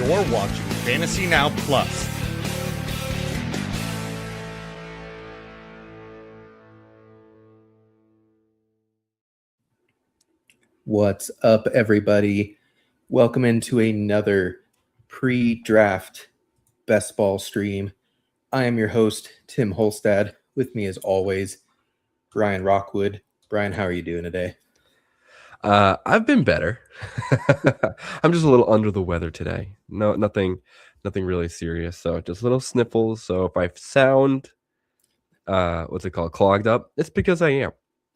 You're watching Fantasy Now Plus. What's up, everybody? Welcome into another pre-draft best ball stream. I am your host, Tim Holstad. With me, as always, Bryan Rockwood. Bryan, how are you doing today? I've been better. I'm just a little under the weather today. No, nothing really serious. So just little sniffles. So if I sound, what's it called, clogged up, it's because I am.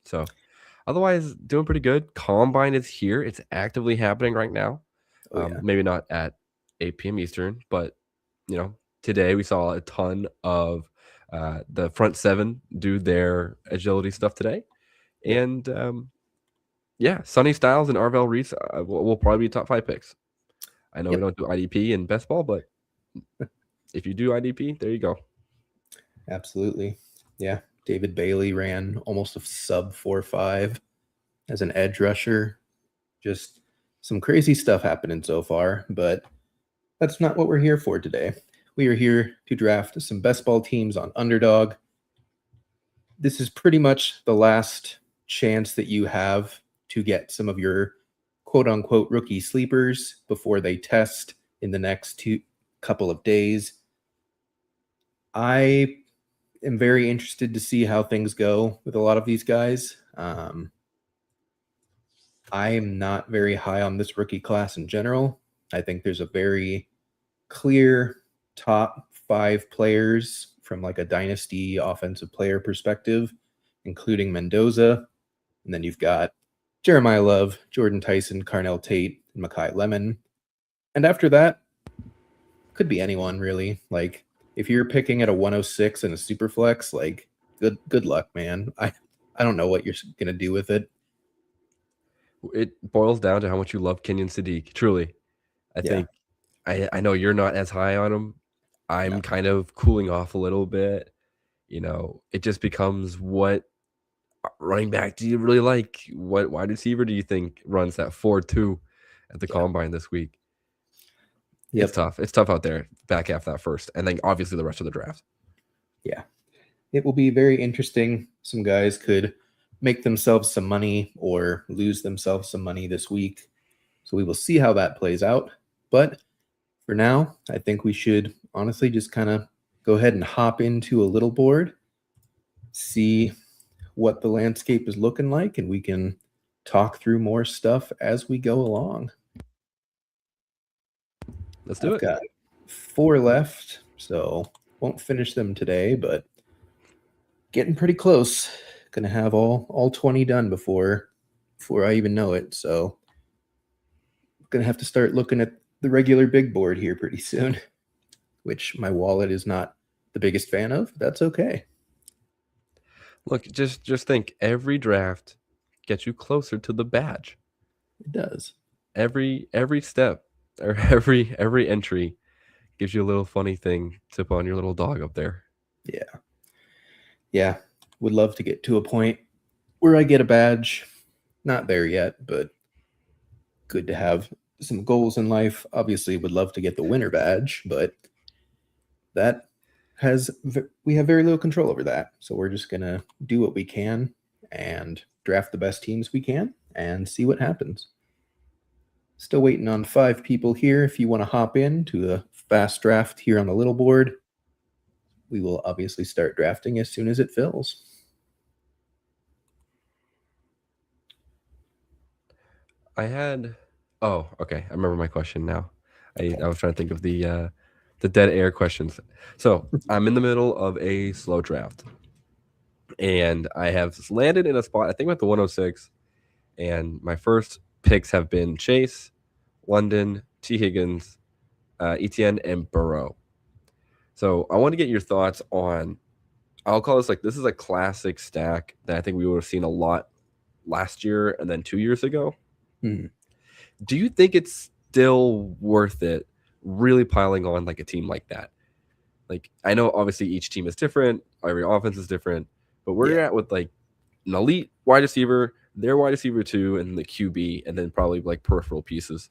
So otherwise, doing pretty good. Combine is here. It's actively happening right now. Maybe not at 8 p.m. Eastern, but today we saw a ton of the front seven do their agility stuff today, and yeah, Sonny Styles and Arvel Reese will probably be top 5 picks. I know we don't do IDP in best ball, but if you do IDP, there you go. Absolutely. Yeah. David Bailey ran almost a sub 4.5 as an edge rusher. Just some crazy stuff happening so far, but that's not what we're here for today. We are here to draft some best ball teams on Underdog. This is pretty much the last chance that you have to get some of your quote-unquote rookie sleepers before they test in the next couple of days. I am very interested to see how things go with a lot of these guys. I am not very high on this rookie class in general. I think there's a very clear top 5 players from like a dynasty offensive player perspective, including Mendoza. And then you've got Jeremiah Love, Jordan Tyson, Carnell Tate, and Mekhi Lemon. And after that, could be anyone really. Like if you're picking at a 106 and a super flex, like good luck, man. I don't know what you're gonna do with it. It boils down to how much you love Kenyon Sadiq. Truly, I think I know you're not as high on him. I'm kind of cooling off a little bit. It just becomes, what running back do you really like? What wide receiver do you think runs that 4.2 at the combine this week? It's tough. It's tough out there back half that first, and then obviously the rest of the draft. Yeah, it will be very interesting. Some guys could make themselves some money or lose themselves some money this week. So we will see how that plays out. But for now, I think we should honestly just kind of go ahead and hop into a little board, see what the landscape is looking like, and we can talk through more stuff as we go along. Let's do it. I've got 4 left, so won't finish them today, but getting pretty close. Gonna have all 20 done before I even know it. So gonna have to start looking at the regular big board here pretty soon, which my wallet is not the biggest fan of. That's okay. Look, just think, every draft gets you closer to the badge. It does. Every step, or every entry gives you a little funny thing to put on your little dog up there. Yeah. Would love to get to a point where I get a badge. Not there yet, but good to have some goals in life. Obviously, would love to get the winner badge, but we have very little control over that. So we're just gonna do what we can and draft the best teams we can and see what happens. Still waiting on 5 people here. If you want to hop in to a fast draft here on the little board, we will obviously start drafting as soon as it fills. Okay. I remember my question now. I was trying to think of the dead air questions. So I'm in the middle of a slow draft, and I have landed in a spot, I think, with the 106, and my first picks have been Chase, London, T. Higgins, Etienne, and Burrow. So I want to get your thoughts on, I'll call this, like, this is a classic stack that I think we would have seen a lot last year and then 2 years ago. Do you think it's still worth it really piling on like a team like that? Like, I know obviously each team is different, every offense is different, but where you're at with like an elite wide receiver, their wide receiver 2, and the QB, and then probably like peripheral pieces.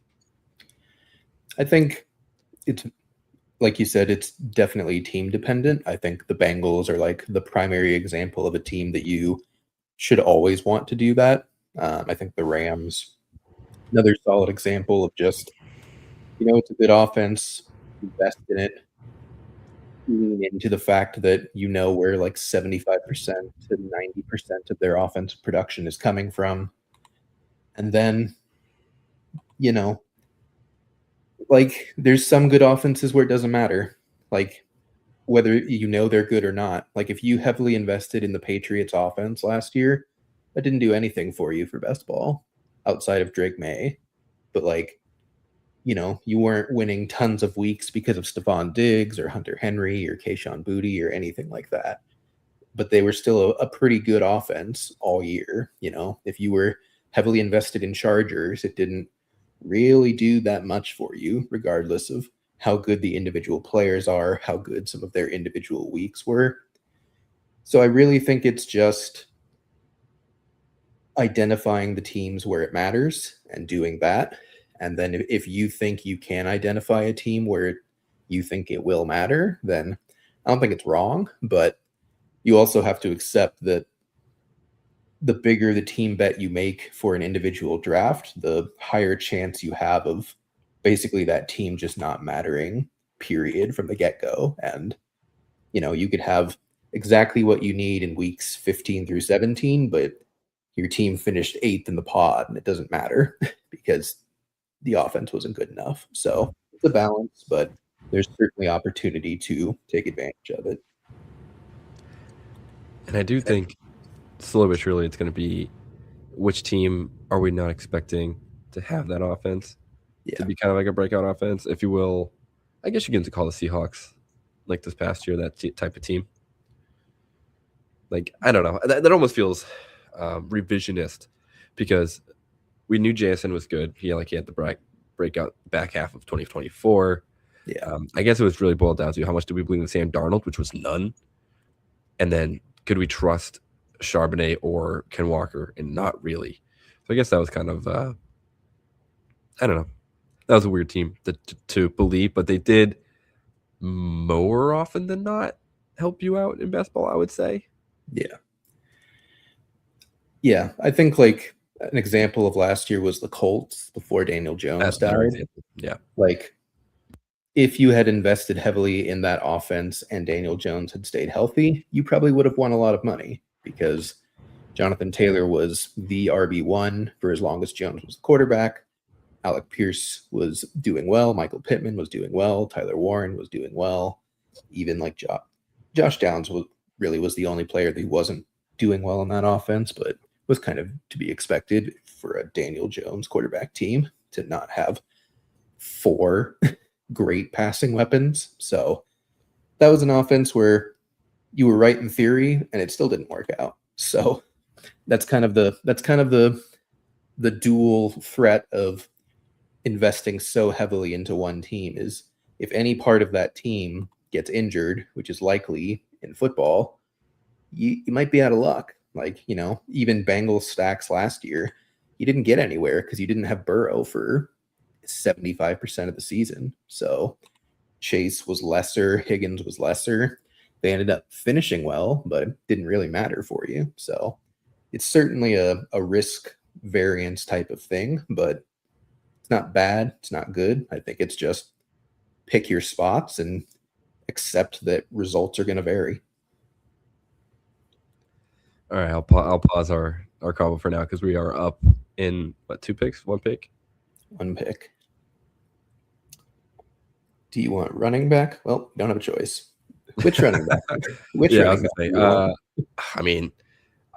I think it's like you said, it's definitely team dependent. I think the Bengals are like the primary example of a team that you should always want to do that. I think the Rams, another solid example of just, it's a good offense, invest in it, lean into the fact that where like 75% to 90% of their offensive production is coming from. And then, you know, like there's some good offenses where it doesn't matter. Like whether they're good or not. Like if you heavily invested in the Patriots offense last year, that didn't do anything for you for best ball outside of Drake May. But like, you weren't winning tons of weeks because of Stephon Diggs or Hunter Henry or Kayshon Boutte or anything like that. But they were still a pretty good offense all year. If you were heavily invested in Chargers, it didn't really do that much for you, regardless of how good the individual players are, how good some of their individual weeks were. So I really think it's just identifying the teams where it matters and doing that. And then if you think you can identify a team where you think it will matter, then I don't think it's wrong. But you also have to accept that the bigger the team bet you make for an individual draft, the higher chance you have of basically that team just not mattering, period, from the get-go. And, you could have exactly what you need in weeks 15 through 17, but your team finished 8th in the pod, and it doesn't matter because the offense wasn't good enough. So it's a balance, but there's certainly opportunity to take advantage of it. And I do think slowly but surely it's going to be which team are we not expecting to have that offense to be kind of like a breakout offense, if you will. I guess you can call the Seahawks like this past year that type of team. Like, I don't know. That almost feels revisionist because we knew Jason was good. He had the breakout back half of 2024. Yeah. I guess it was really boiled down to how much do we believe in Sam Darnold, which was none. And then could we trust Charbonnet or Ken Walker? And not really. So I guess that was kind of, I don't know. That was a weird team to believe, but they did more often than not help you out in best ball, I would say. Yeah. Yeah. I think like an example of last year was the Colts before Daniel Jones died. Yeah. Like if you had invested heavily in that offense and Daniel Jones had stayed healthy, you probably would have won a lot of money because Jonathan Taylor was the RB1 for as long as Jones was the quarterback. Alec Pierce was doing well. Michael Pittman was doing well. Tyler Warren was doing well. Even like Josh Downs was the only player that wasn't doing well in that offense, but was kind of to be expected for a Daniel Jones quarterback team to not have 4 great passing weapons. So that was an offense where you were right in theory and it still didn't work out. So that's kind of the dual threat of investing so heavily into one team is if any part of that team gets injured, which is likely in football, you might be out of luck. Like, even Bengals stacks last year, you didn't get anywhere because you didn't have Burrow for 75% of the season. So Chase was lesser, Higgins was lesser. They ended up finishing well, but it didn't really matter for you. So it's certainly a risk variance type of thing, but it's not bad. It's not good. I think it's just pick your spots and accept that results are going to vary. All right, I'll pause our call for now because we are up in what, 2 picks, 1 pick? 1 pick. Do you want running back? Well, you don't have a choice. Which running back? I mean,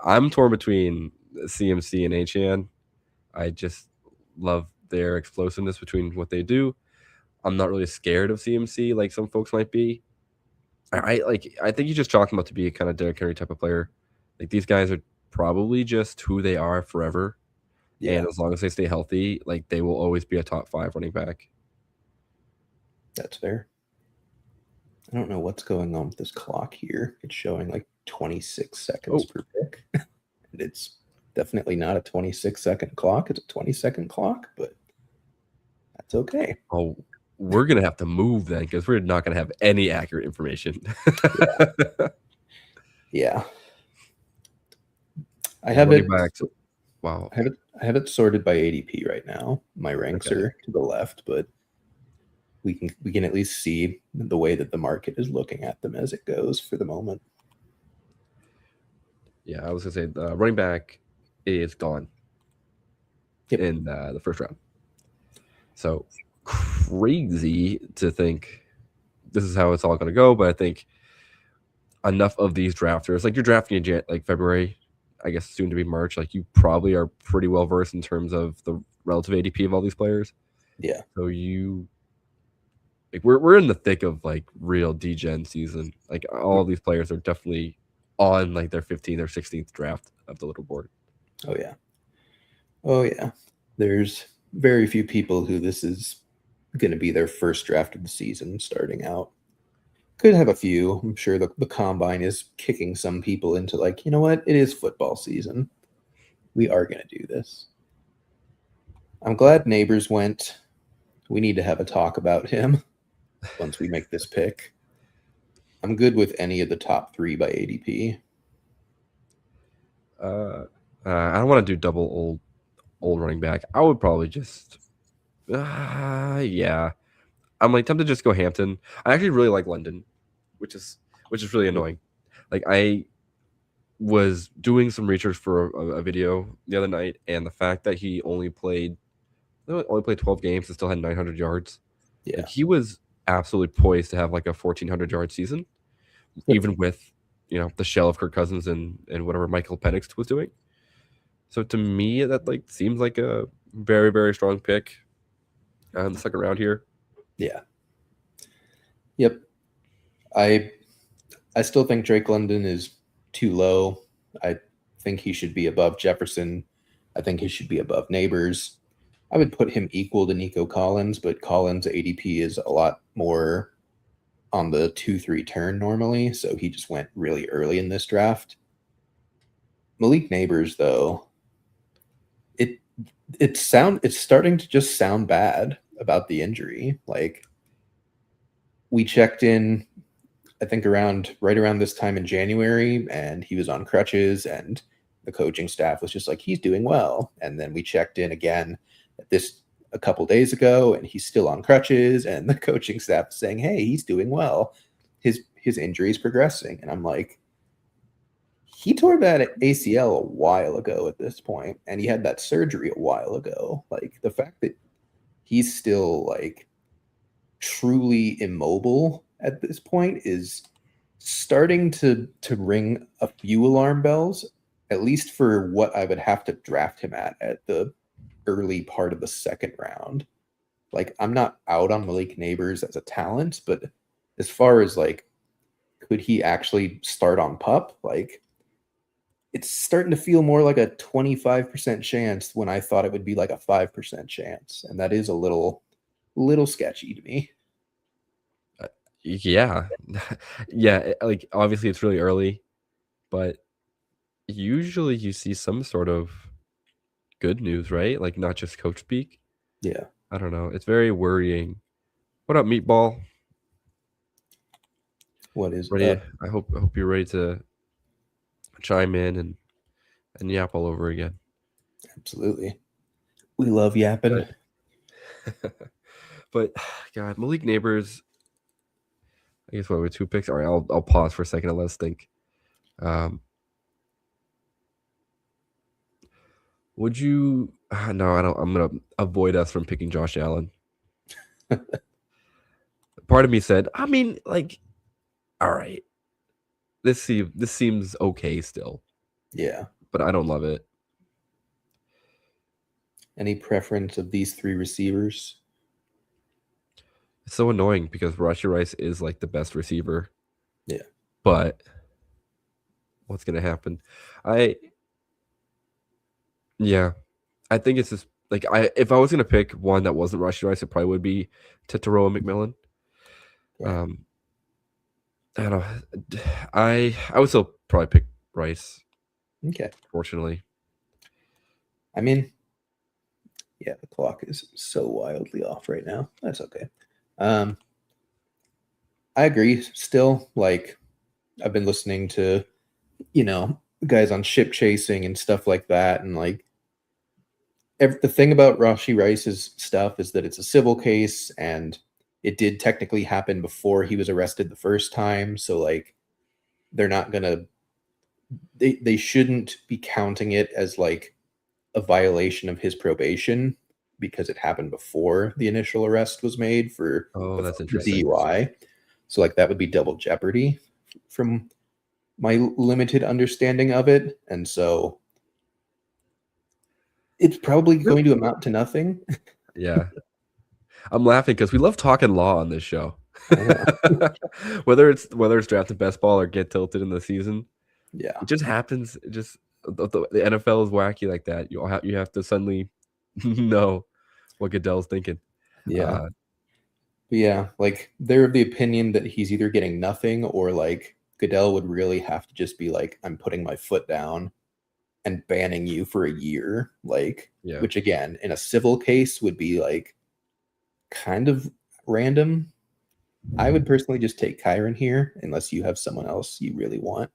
I'm torn between CMC and HN. I just love their explosiveness between what they do. I'm not really scared of CMC like some folks might be. I think he's just chalking up to be a kind of Derrick Henry type of player. Like these guys are probably just who they are forever. Yeah. And as long as they stay healthy, like they will always be a top 5 running back. That's fair. I don't know what's going on with this clock here. It's showing like 26 seconds per pick. And it's definitely not a 26-second clock. It's a 20-second clock, but that's okay. Oh, we're gonna have to move then because we're not gonna have any accurate information. Yeah. I Yeah, have running it. backs. Wow. I have it sorted by ADP right now. My ranks Okay. are to the left, but we can at least see the way that the market is looking at them as it goes for the moment. Yeah, I was gonna say the running back is gone Yep. in the first round. So crazy to think this is how it's all gonna go, but I think enough of these drafters, like you're drafting in like February, I guess soon to be March, like you probably are pretty well versed in terms of the relative ADP of all these players. Yeah. So like we're in the thick of like real degen season. Like all these players are definitely on like their 15th or 16th draft of the leaderboard. Oh yeah. Oh yeah. There's very few people who this is going to be their first draft of the season starting out. Could have a few. I'm sure the combine is kicking some people into like, you know what? It is football season. We are going to do this. I'm glad Neighbors went. We need to have a talk about him once we make this pick. I'm good with any of the top 3 by ADP. I don't want to do double old running back. I would probably just yeah. I'm like tempted to just go Hampton. I actually really like London, which is really annoying. Like I was doing some research for a video the other night, and the fact that he only played 12 games and still had 900 yards. Yeah. Like he was absolutely poised to have like a 1,400 yard season, even with the shell of Kirk Cousins and whatever Michael Penix was doing. So to me, that like seems like a very, very strong pick in the second round here. Yeah. Yep. I still think Drake London is too low. I think he should be above Jefferson. I think he should be above Neighbors. I would put him equal to Nico Collins, but Collins' ADP is a lot more on the 2-3 turn normally, so he just went really early in this draft. Malik Neighbors, though, it's starting to just sound bad about the injury. Like we checked in, I think right around this time in January, and he was on crutches, and the coaching staff was just like, he's doing well. And then we checked in again at this a couple days ago, and he's still on crutches, and the coaching staff is saying, hey, he's doing well. His injury is progressing. And I'm like, he tore that ACL a while ago at this point, and he had that surgery a while ago. Like the fact that he's still like truly immobile at this point is starting to ring a few alarm bells, at least for what I would have to draft him at the early part of the second round. Like I'm not out on Malik Neighbors as a talent, but as far as like could he actually start on PUP? Like it's starting to feel more like a 25% chance when I thought it would be like a 5% chance. And that is a little sketchy to me. Yeah. Yeah. Like obviously it's really early, but usually you see some sort of good news, right? Like not just coach speak. Yeah. I don't know. It's very worrying. What up, Meatball? What is Ready? up? I hope you're ready to chime in and yap all over again. Absolutely. We love yapping. But God, Malik Neighbors. I guess what were 2 picks? All right, I'll pause for a second and let's think. Would you? No, I don't. I'm gonna avoid us from picking Josh Allen. Part of me said, I mean, like, all right, this seems okay still. Yeah. But I don't love it. Any preference of these 3 receivers? It's so annoying because Rashee Rice is like the best receiver. Yeah. But what's gonna happen? Yeah, I think it's just like if I was gonna pick one that wasn't Rashee Rice, it probably would be Tataroa McMillan. Yeah. I don't know. I would still probably pick Rice. Okay. Fortunately, I mean, yeah, the clock is so wildly off right now. That's okay. I agree. Still, like I've been listening to, guys on ship chasing and stuff like that, and like the thing about Rashi Rice's stuff is that it's a civil case, and it did technically happen before he was arrested the first time. So like, they're not gonna, they shouldn't be counting it as like a violation of his probation because it happened before the initial arrest was made for That's the interesting. DUI. So like that would be double jeopardy from my limited understanding of it. And so it's probably going to amount to nothing. Yeah. I'm laughing because we love talking law on this show. I know. whether it's draft the best ball or get tilted in the season, Yeah. it just happens. The NFL is wacky like that. You have to suddenly know what Goodell's thinking. Yeah. But yeah, like they're of the opinion that he's either getting nothing or like Goodell would really have to just be like, I'm putting my foot down and banning you for a year. Like, Yeah. which again, in a civil case would be like kind of random. I would personally just take Kyron here unless you have someone else you really want.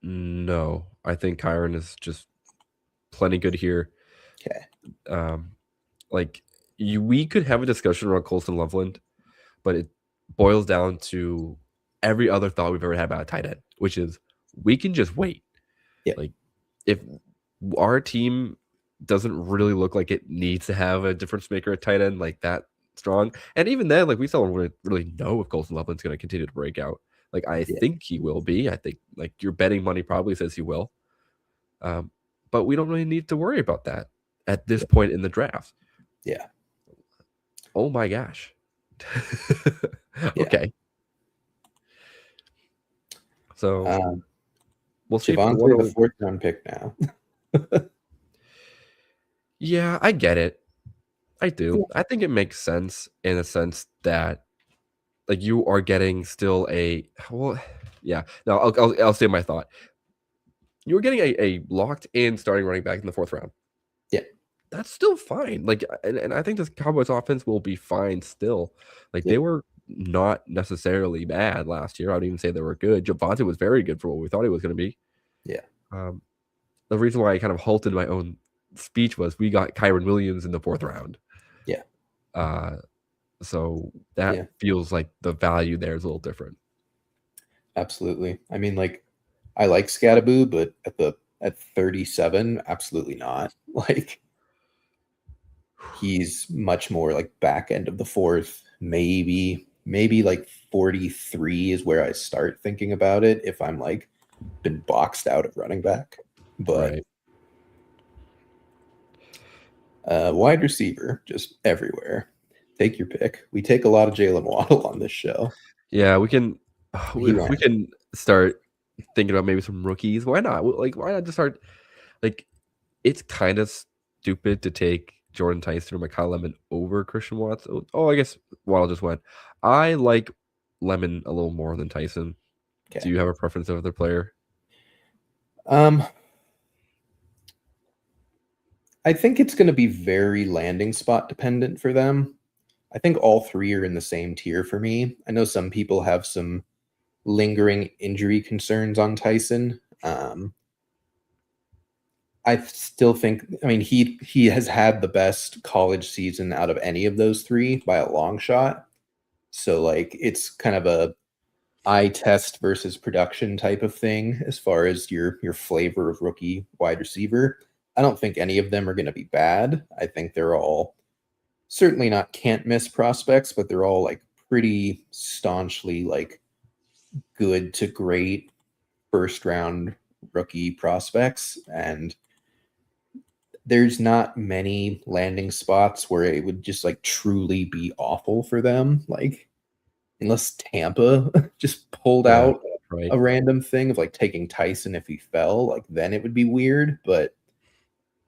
No, I think Kyron is just plenty good here. Okay. Like we could have a discussion around Colston Loveland, but it boils down to every other thought we've ever had about a tight end, which is we can just wait. Yeah. Like if our team doesn't really look like it needs to have a difference maker at tight end like that strong, and even then, like we still don't really know if Colston Loveland's going to continue to break out. Like I think he will be. I think like your betting money probably says he will. But we don't really need to worry about that at this point in the draft. Yeah. Oh my gosh. Okay. So we'll see. Javonte, the fourth round pick now. Yeah, I get it. I do. I think it makes sense in a sense that like you are getting still yeah. Now I'll say my thought. You were getting a locked in starting running back in the fourth round. Yeah. That's still fine. Like, and I think this Cowboys offense will be fine still. Like they were not necessarily bad last year. I would even say they were good. Javonte was very good for what we thought he was going to be. Yeah. The reason why I kind of halted my own speech was we got Kyron Williams in the fourth round. Yeah. So that feels like the value there is a little different. Absolutely. I mean, like, I like Scattaboo, but at 37, absolutely not. Like, he's much more like back end of the fourth, maybe like 43 is where I start thinking about it if I'm like been boxed out of running back. But wide receiver, just everywhere. Take your pick. We take a lot of Jalen Waddle on this show. Yeah, we can start thinking about maybe some rookies. Why not? Like, why not just start? Like, it's kind of stupid to take Jordan Tyson or Mekhi Lemon over Christian Watson. Oh, I guess Waddle just went. I like Lemon a little more than Tyson. Okay. Do you have a preference of other player? I think it's going to be very landing spot dependent for them. I think all three are in the same tier for me. I know some people have some lingering injury concerns on Tyson. I still think, I mean, he has had the best college season out of any of those three by a long shot. So like it's kind of a eye test versus production type of thing as far as your flavor of rookie wide receiver. I don't think any of them are going to be bad. I think they're all certainly not can't miss prospects, but they're all like pretty staunchly like good to great first round rookie prospects. And there's not many landing spots where it would just like truly be awful for them. Like unless Tampa just pulled out a random thing of like taking Tyson if he fell, like then it would be weird, but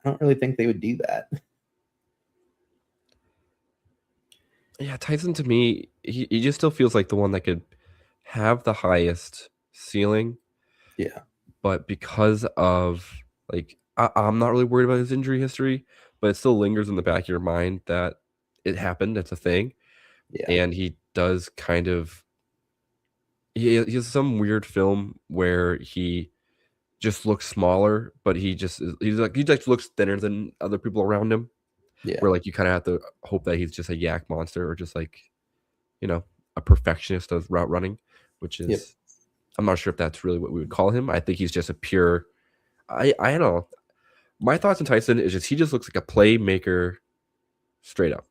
I don't really think they would do that. Yeah, Tyson to me, he just still feels like the one that could have the highest ceiling. Yeah. But because of like I'm not really worried about his injury history, but it still lingers in the back of your mind that it happened. It's a thing. Yeah. And he does kind of he has some weird film where he just looks smaller, but he just looks thinner than other people around him. Yeah. Where like you kind of have to hope that he's just a yak monster or just like, a perfectionist of route running, which is Yep. I'm not sure if that's really what we would call him. I think he's just a pure I don't know. My thoughts on Tyson is just he just looks like a playmaker straight up.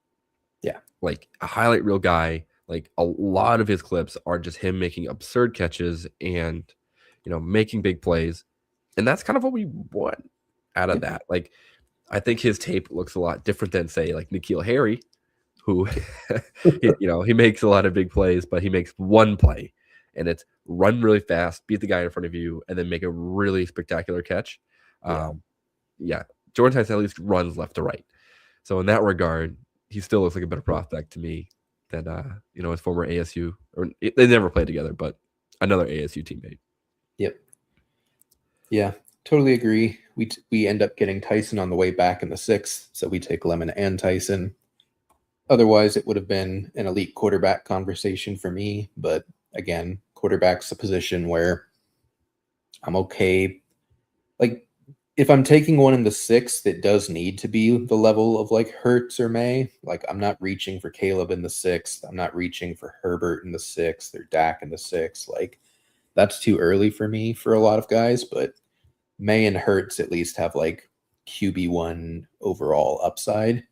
Yeah. Like a highlight reel guy. Like a lot of his clips are just him making absurd catches and making big plays. And that's kind of what we want out of that. Like I think his tape looks a lot different than say like N'Keal Harry, who he makes a lot of big plays, but he makes one play and it's run really fast, beat the guy in front of you, and then make a really spectacular catch. Jordan Tyson at least runs left to right. So in that regard, he still looks like a better prospect to me than his former ASU, or they never played together, but another ASU teammate. Yep. Yeah, totally agree. We end up getting Tyson on the way back in the 6th, so we take Lemon and Tyson. Otherwise, it would have been an elite quarterback conversation for me, but again, quarterback's a position where I'm okay. Like, if I'm taking one in the 6th, it does need to be the level of like Hurts or May. Like, I'm not reaching for Caleb in the 6th. I'm not reaching for Herbert in the 6th or Dak in the 6th. Like, that's too early for me for a lot of guys, but May and Hurts at least have like QB1 overall upside.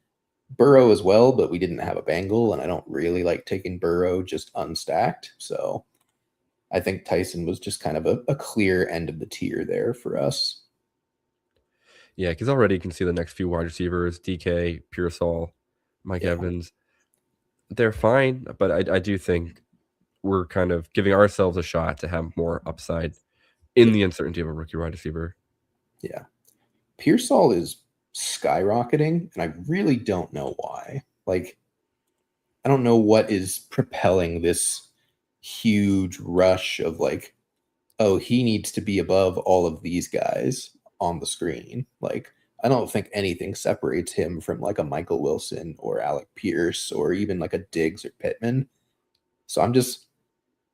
Burrow as well, but we didn't have a Bengal, and I don't really like taking Burrow just unstacked. So I think Tyson was just kind of a clear end of the tier there for us. Yeah, because already you can see the next few wide receivers, DK, Pearsall, Mike Evans. They're fine, but I do think we're kind of giving ourselves a shot to have more upside in the uncertainty of a rookie wide receiver. Yeah. Pearsall is skyrocketing, and I really don't know why. Like, I don't know what is propelling this huge rush of like, oh, he needs to be above all of these guys on the screen. Like, I don't think anything separates him from like a Michael Wilson or Alec Pierce or even like a Diggs or Pittman. So I'm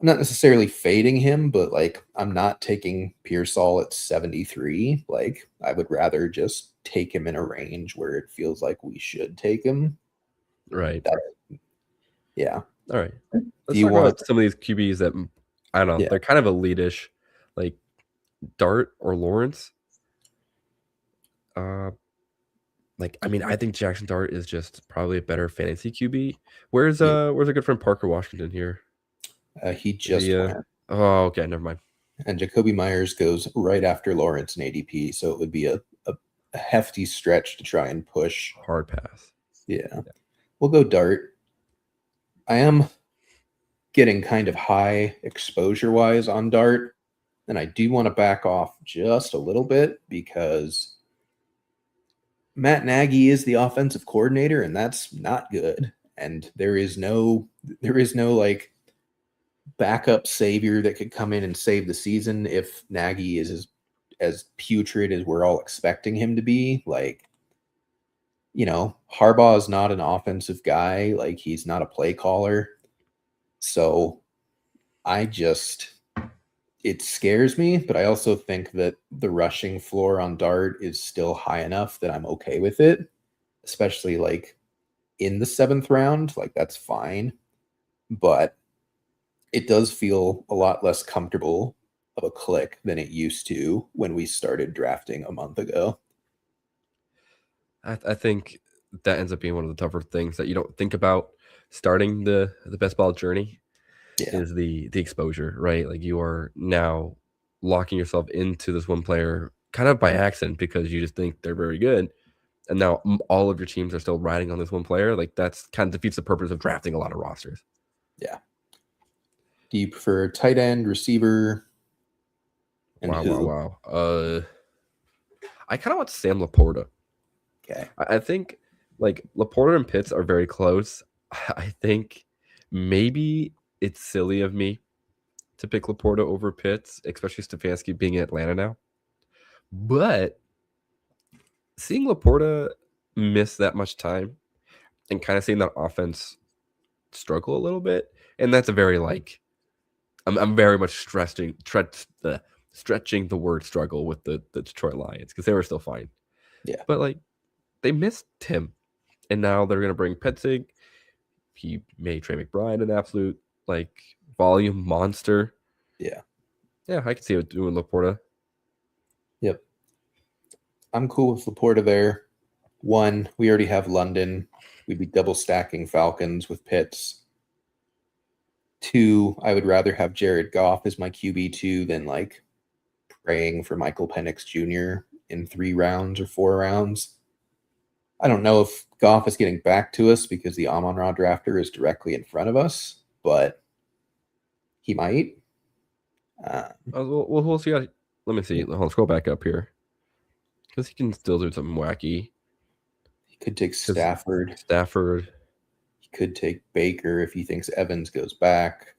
not necessarily fading him, but like I'm not taking Pearsall at 73. Like, I would rather just take him in a range where it feels like we should take him. Right. Yeah. All right. Let's talk about some of these QBs that I don't know. Yeah. They're kind of elite-ish, like Dart or Lawrence. I think Jackson Dart is just probably a better fantasy QB. Where's our good friend Parker Washington here? He just went. Oh, okay, never mind. And Jacoby Myers goes right after Lawrence in ADP, so it would be a hefty stretch to try and push. Hard pass. Yeah. We'll go Dart. I am getting kind of high exposure-wise on Dart, and I do want to back off just a little bit because Matt Nagy is the offensive coordinator, and that's not good. And there is no like backup savior that could come in and save the season if Nagy is as putrid as we're all expecting him to be. Like, Harbaugh is not an offensive guy. Like, he's not a play caller. So it scares me, but I also think that the rushing floor on Dart is still high enough that I'm okay with it, especially like in the 7th round. Like, that's fine, but it does feel a lot less comfortable of a click than it used to when we started drafting a month ago. I think that ends up being one of the tougher things that you don't think about starting the best ball journey. Is the exposure, right? Like, you are now locking yourself into this one player kind of by accident because you just think they're very good. And now all of your teams are still riding on this one player. Like, that's kind of defeats the purpose of drafting a lot of rosters. Yeah. Do you prefer tight end, receiver? And Wow. I kind of want Sam Laporta. Okay. I think like Laporta and Pitts are very close. I think maybe it's silly of me to pick Laporta over Pitts, especially Stefanski being in Atlanta now. But seeing Laporta miss that much time and kind of seeing that offense struggle a little bit. And that's a very I'm very much stretching the word struggle with the Detroit Lions because they were still fine. Yeah. But they missed Tim, and now they're gonna bring Petzing. He made Trey McBride an absolute volume monster. Yeah. Yeah, I can see it doing Laporta. Yep. I'm cool with Laporta there. 1, we already have London. We'd be double stacking Falcons with Pitts. 2, I would rather have Jared Goff as my QB2 than praying for Michael Penix Jr. in 3 rounds or 4 rounds. I don't know if Goff is getting back to us because the Amon-Ra drafter is directly in front of us, but he might. We'll see. Let me see. Let's go back up here because he can still do something wacky. He could take Stafford. He could take Baker if he thinks Evans goes back.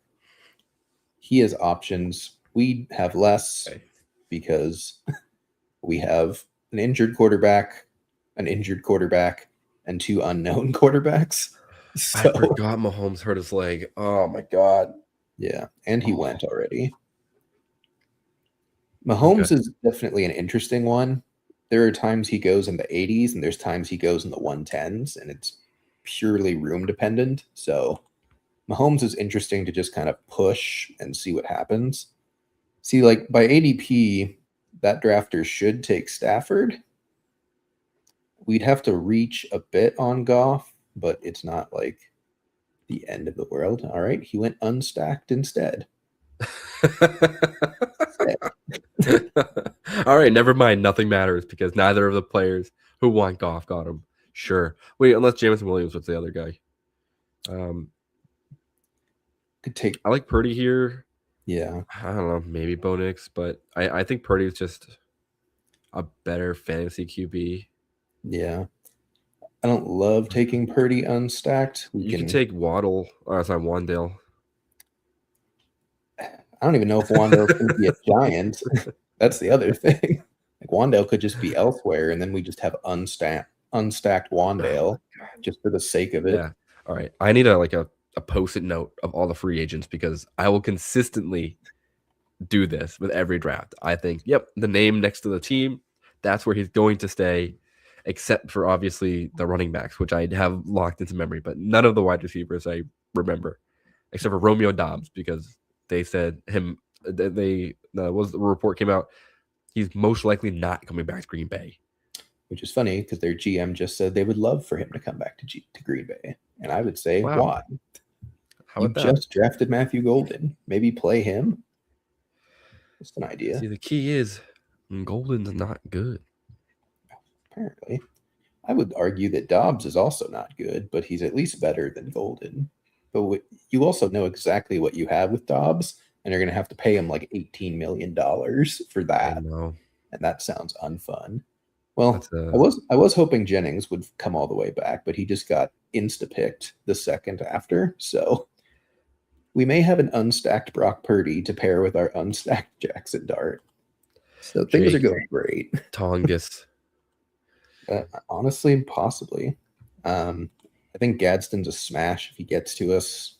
He has options. We have less because we have an injured quarterback, and 2 unknown quarterbacks. So, I forgot Mahomes hurt his leg. Oh my god. Yeah, and he went already. Mahomes is definitely an interesting one. There are times he goes in the 80s, and there's times he goes in the 110s, and it's purely room dependent. So Mahomes is interesting to just kind of push and see what happens. See, by ADP, that drafter should take Stafford. We'd have to reach a bit on Goff, but it's not the end of the world. All right, he went unstacked instead. All right, never mind. Nothing matters because neither of the players who want Goff got him. Sure. Wait, unless Jameson Williams was the other guy. Could take. I like Purdy here. Yeah. I don't know, maybe Bo Nix, but I think Purdy is just a better fantasy QB. Yeah. I don't love taking Purdy unstacked. You can take Waddle. Or sorry, Wandale. I don't even know if Wandale could be a Giant. That's the other thing. Wandale could just be elsewhere, and then we just have unstacked Wandale just for the sake of it. Yeah. All right. I need a post-it note of all the free agents because I will consistently do this with every draft. I think, yep, the name next to the team, that's where he's going to stay, except for obviously the running backs, which I have locked into memory, but none of the wide receivers I remember, except for Romeo Dobbs, because they said the report came out, he's most likely not coming back to Green Bay. Which is funny because their GM just said they would love for him to come back to Green Bay. And I would say, wow. Why? How you about that? Just drafted Matthew Golden. Maybe play him. Just an idea. See, the key is Golden's not good. Apparently. I would argue that Dobbs is also not good, but he's at least better than Golden. But you also know exactly what you have with Dobbs, and you're going to have to pay him $18 million for that. I know. And that sounds unfun. Well, I was hoping Jennings would come all the way back, but he just got insta-picked the second after. So we may have an unstacked Brock Purdy to pair with our unstacked Jackson Dart. So things are going great. Tongus. Honestly, possibly. I think Gadsden's a smash if he gets to us.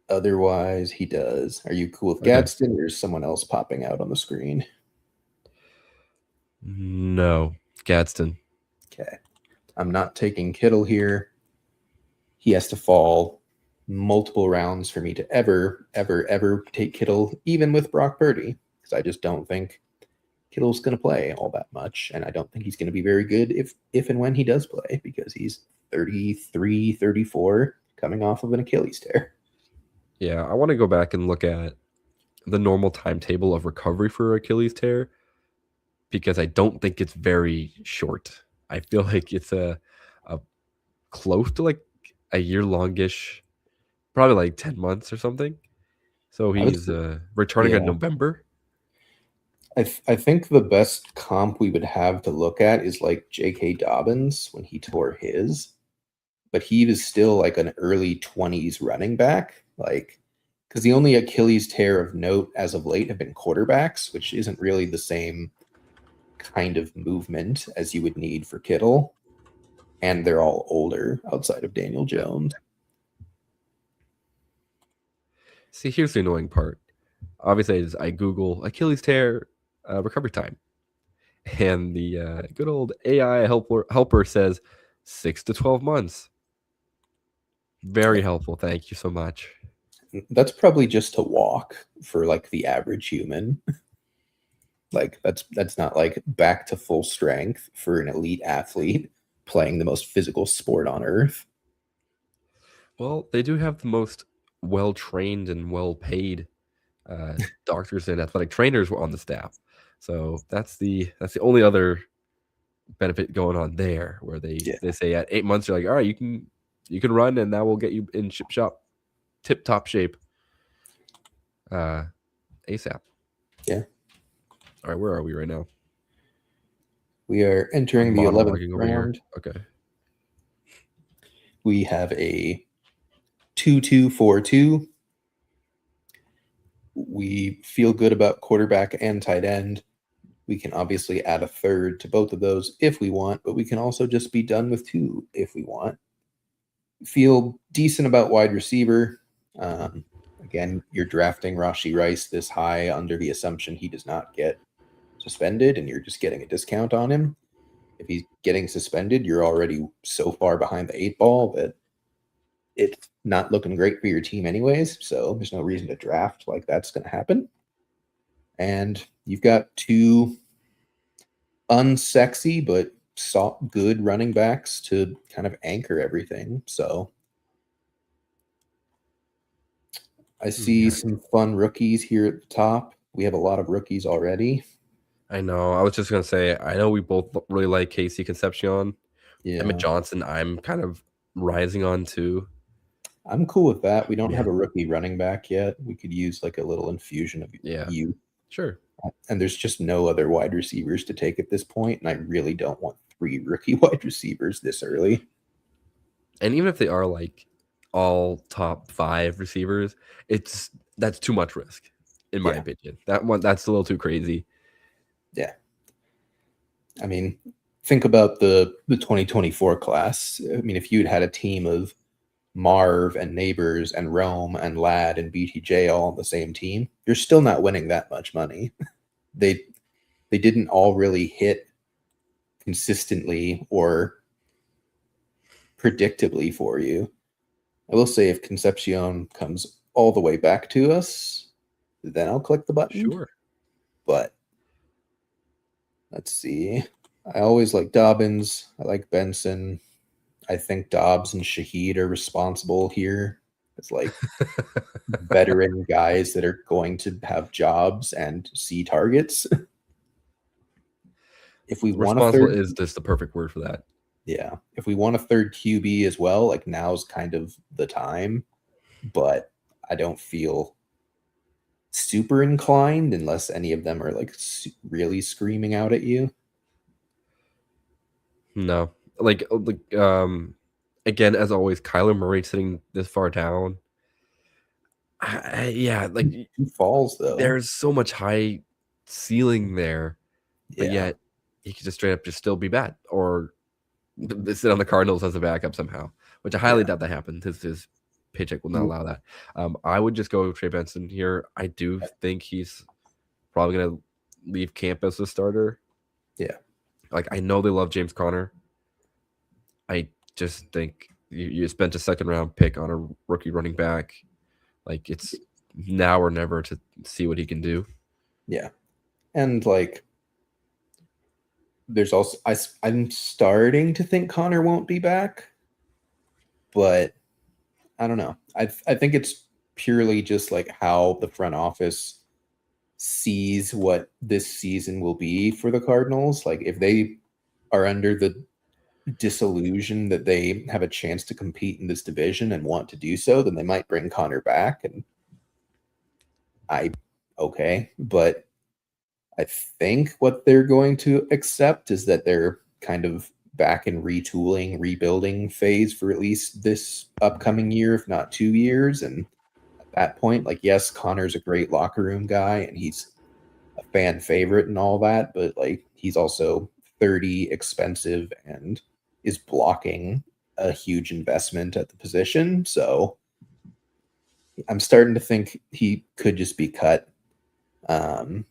Otherwise, he does. Are you cool with Gadsden or is someone else popping out on the screen? No, Gadsden. Okay. I'm not taking Kittle here. He has to fall multiple rounds for me to ever take Kittle, even with Brock Purdy, because I just don't think Kittle's going to play all that much, and I don't think he's going to be very good if and when he does play, because he's 33, 34, coming off of an Achilles tear. Yeah, I want to go back and look at the normal timetable of recovery for Achilles tear, because I don't think it's very short. I feel like it's a close to a year-longish, probably 10 months or something. So he's returning in November. I think the best comp we would have to look at is J.K. Dobbins when he tore his, but he was still an early 20s running back, because the only Achilles tear of note as of late have been quarterbacks, which isn't really the same kind of movement as you would need for Kittle. and they're all older outside of Daniel Jones. See, here's the annoying part. Obviously, I Google Achilles tear recovery time, and the good old AI helper says 6 to 12 months. Very helpful. Thank you so much. That's probably just to walk for like the average human. Like that's not like back to full strength for an elite athlete playing the most physical sport on earth. Well, they do have the most well-trained and well-paid doctors and athletic trainers on the staff. So that's the only other benefit going on there, where they say at 8 months you're like, all right, you can run, and that will get you in tip top shape ASAP. Yeah. All right, where are we right now? We are entering the 11th round. Okay. We have a 2-2-4-2. We feel good about quarterback and tight end. We can obviously add a third to both of those if we want, but we can also just be done with 2 if we want. Feel decent about wide receiver. Again, you're drafting Rashee Rice this high under the assumption he does not get suspended, and you're just getting a discount on him. If he's getting suspended, you're already so far behind the 8 ball that it's not looking great for your team anyways, so there's no reason to draft like that's going to happen. And you've got 2 unsexy but good running backs to kind of anchor everything. So I see some fun rookies here at the top. We have a lot of rookies already. I know. I was just going to say, I know we both really like Casey Concepcion. Yeah. Emmett Johnson, I'm kind of rising on too. I'm cool with that. We don't have a rookie running back yet. We could use like a little infusion of youth. Sure. And there's just no other wide receivers to take at this point, and I really don't want 3 rookie wide receivers this early. And even if they are like all top 5 receivers, that's too much risk, in my opinion. That's a little too crazy. Yeah. I mean, think about the 2024 class. I mean, if you'd had a team of Marv and Neighbors and Rome and Ladd and BTJ all on the same team, you're still not winning that much money. They didn't all really hit consistently or predictably for you. I will say if Concepcion comes all the way back to us, then I'll click the button. Sure. But let's see. I always like Dobbins. I like Benson. I think Dobbs and Shaheed are responsible here. It's like veteran guys that are going to have jobs and see targets. If we want a third, is this the perfect word for that? Yeah. If we want a third QB as well, like now's kind of the time. But I don't feel super inclined unless any of them are like really screaming out at you. No. Again, as always, Kyler Murray sitting this far down. He falls though. There's so much high ceiling there, but yet he could just straight up just still be bad or sit on the Cardinals as a backup somehow, which I highly doubt that happens. His paycheck will not allow that. I would just go Trey Benson here. I do think he's probably going to leave camp as the starter. Yeah. Like, I know they love James Conner. I just think you spent a second-round pick on a rookie running back. Like, it's now or never to see what he can do. Yeah. And, like, there's also I'm starting to think Connor won't be back, but I don't know. I think it's purely just like how the front office sees what this season will be for the Cardinals. Like if they are under the disillusion that they have a chance to compete in this division and want to do so, then they might bring Connor back. And but I think what they're going to accept is that they're kind of back in retooling, rebuilding phase for at least this upcoming year, if not 2 years. And at that point, like, yes, Connor's a great locker room guy and he's a fan favorite and all that, but like he's also 30, expensive, and is blocking a huge investment at the position. So I'm starting to think he could just be cut. I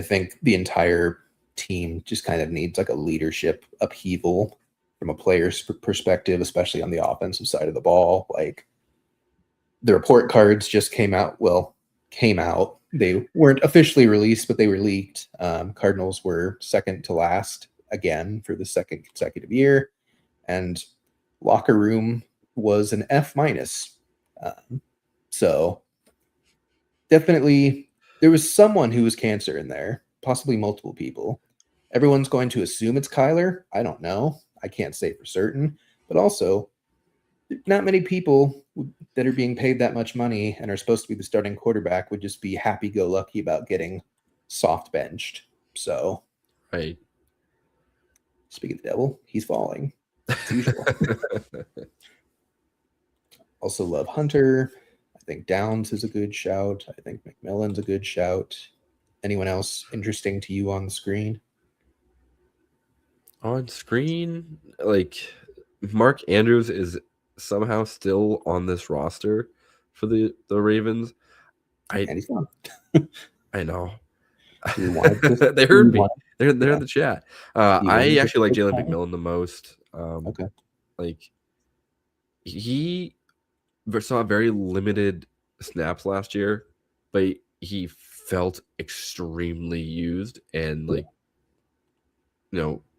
think the entire team just kind of needs like a leadership upheaval from a player's perspective, especially on the offensive side of the ball. Like the report cards just came out. They weren't officially released, but they were leaked. Cardinals were second to last again for the second consecutive year, and locker room was an F minus. So definitely there was someone who was cancer in there, possibly multiple people. Everyone's going to assume it's Kyler. I don't know. I can't say for certain, but also not many people that are being paid that much money and are supposed to be the starting quarterback would just be happy-go-lucky about getting soft benched. So, Right. speaking of the devil, he's falling. As usual. Also love Hunter. I think Downs is a good shout. I think McMillan's a good shout. Anyone else interesting to you on the screen? On screen, like Mark Andrews is somehow still on this roster for the Ravens. And he's gone. I know. Do we want to They heard me. They're in the chat. Do you want I to actually like take Jalen time? McMillan the most. Okay. Like he saw very limited snaps last year, but he felt extremely used and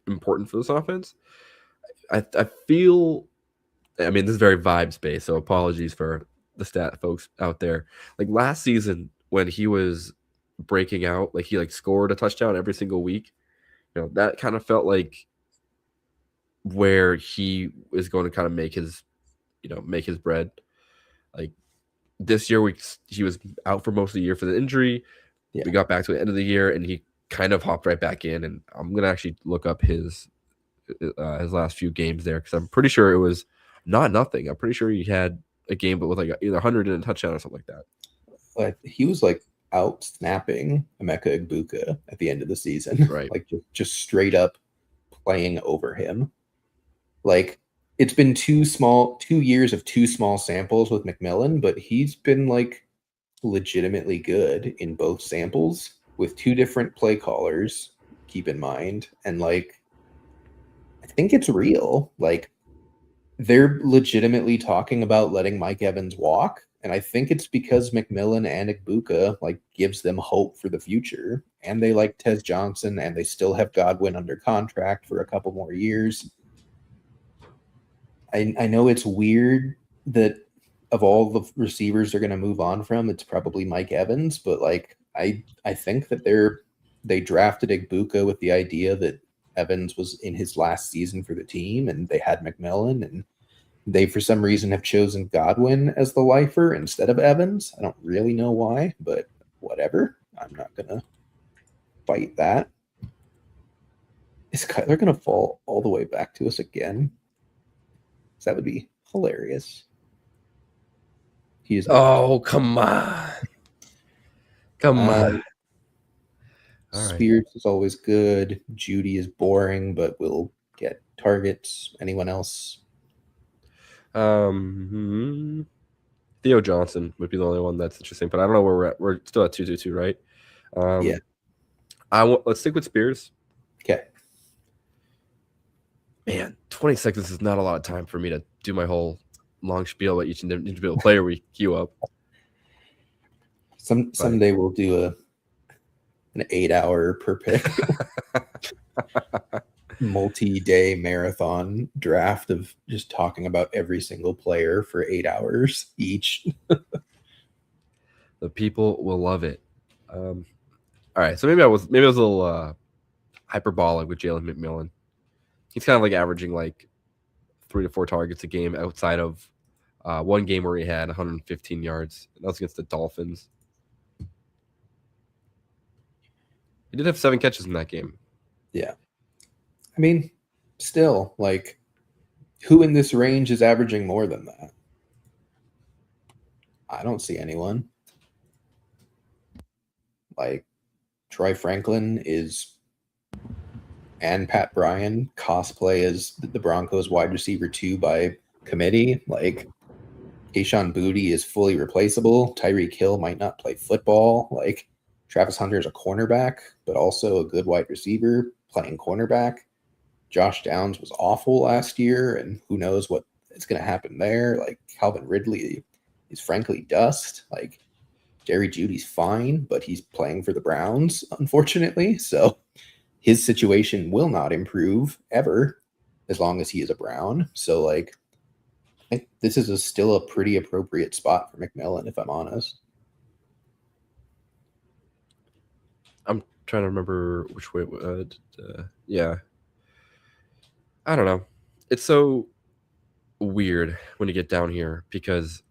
important for this offense. I feel. I mean, this is very vibes based, so apologies for the stat folks out there. Like last season when he was breaking out, like he scored a touchdown every single week. That kind of felt like where he is going to kind of make his bread. Like this year, he was out for most of the year for the injury. Yeah. We got back to the end of the year, and he kind of hopped right back in. And I'm gonna actually look up his last few games there because I'm pretty sure it was not nothing. I'm pretty sure he had a game, but with either 100 and a touchdown or something like that. Like he was out snapping Emeka Egbuka at the end of the season, Right? just straight up playing over him. Like it's been 2 years of 2 small samples with McMillan, but he's been legitimately good in both samples with 2 different play callers. Keep in mind, and I think it's real. They're legitimately talking about letting Mike Evans walk. And I think it's because McMillan and Egbuka gives them hope for the future. And they like Tez Johnson, and they still have Godwin under contract for a couple more years. I know it's weird that of all the receivers they're going to move on from, it's probably Mike Evans. But I think that they drafted Egbuka with the idea that Evans was in his last season for the team, and they had McMillan, and they, for some reason, have chosen Godwin as the lifer instead of Evans. I don't really know why, but whatever. I'm not going to fight that. Is Kyler going to fall all the way back to us again? That would be hilarious. He's Oh, come on. Come on. Spears is always good. Judy is boring, but will get targets. Anyone else? Theo Johnson would be the only one that's interesting, but I don't know where we're at. We're still at 2-2-2, right? Yeah. Let's stick with Spears. Okay. Man, 20 seconds is not a lot of time for me to do my whole long spiel about each individual player we queue up. Someday we'll do an 8-hour per pick multi-day marathon draft of just talking about every single player for 8 hours each. The people will love it. All right, so maybe I was a little hyperbolic with Jalen McMillan. He's kind of averaging 3 to 4 targets a game outside of one game where he had 115 yards. That was against the Dolphins. He did have 7 catches in that game. Yeah. I mean, still, who in this range is averaging more than that? I don't see anyone. Troy Franklin is and Pat Bryan cosplay as the Broncos wide receiver 2 by committee. Like, Kayshon Boutte is fully replaceable. Tyreek Hill might not play football. Like, Travis Hunter is a cornerback, but also a good wide receiver playing cornerback. Josh Downs was awful last year, and who knows what is going to happen there. Like, Calvin Ridley is frankly dust. Like, Jerry Judy's fine, but he's playing for the Browns, unfortunately. So his situation will not improve ever as long as he is a Brown. So, like, I think this is still a pretty appropriate spot for McMillan, if I'm honest. I'm trying to remember which way. Yeah, I don't know. It's so weird when you get down here because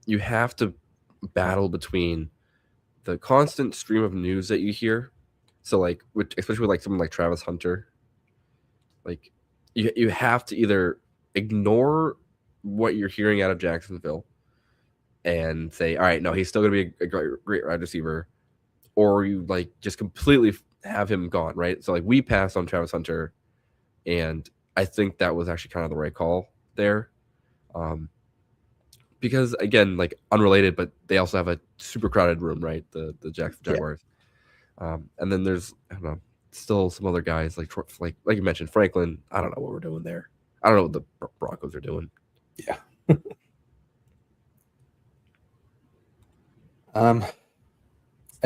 you have to battle between the constant stream of news that you hear. So, like, especially with like someone like Travis Hunter, like you have to either ignore what you're hearing out of Jacksonville and say, all right, no, he's still going to be a great wide receiver, or you like just completely have him gone, right? So, like, we passed on Travis Hunter, and I think that was actually kind of the right call there. Because, again, like, unrelated, but they also have a super crowded room, right? The Jaguars. Yeah. And then there's, I don't know, still some other guys like you mentioned, Franklin. I don't know what we're doing there. I don't know what the Broncos are doing. Yeah. I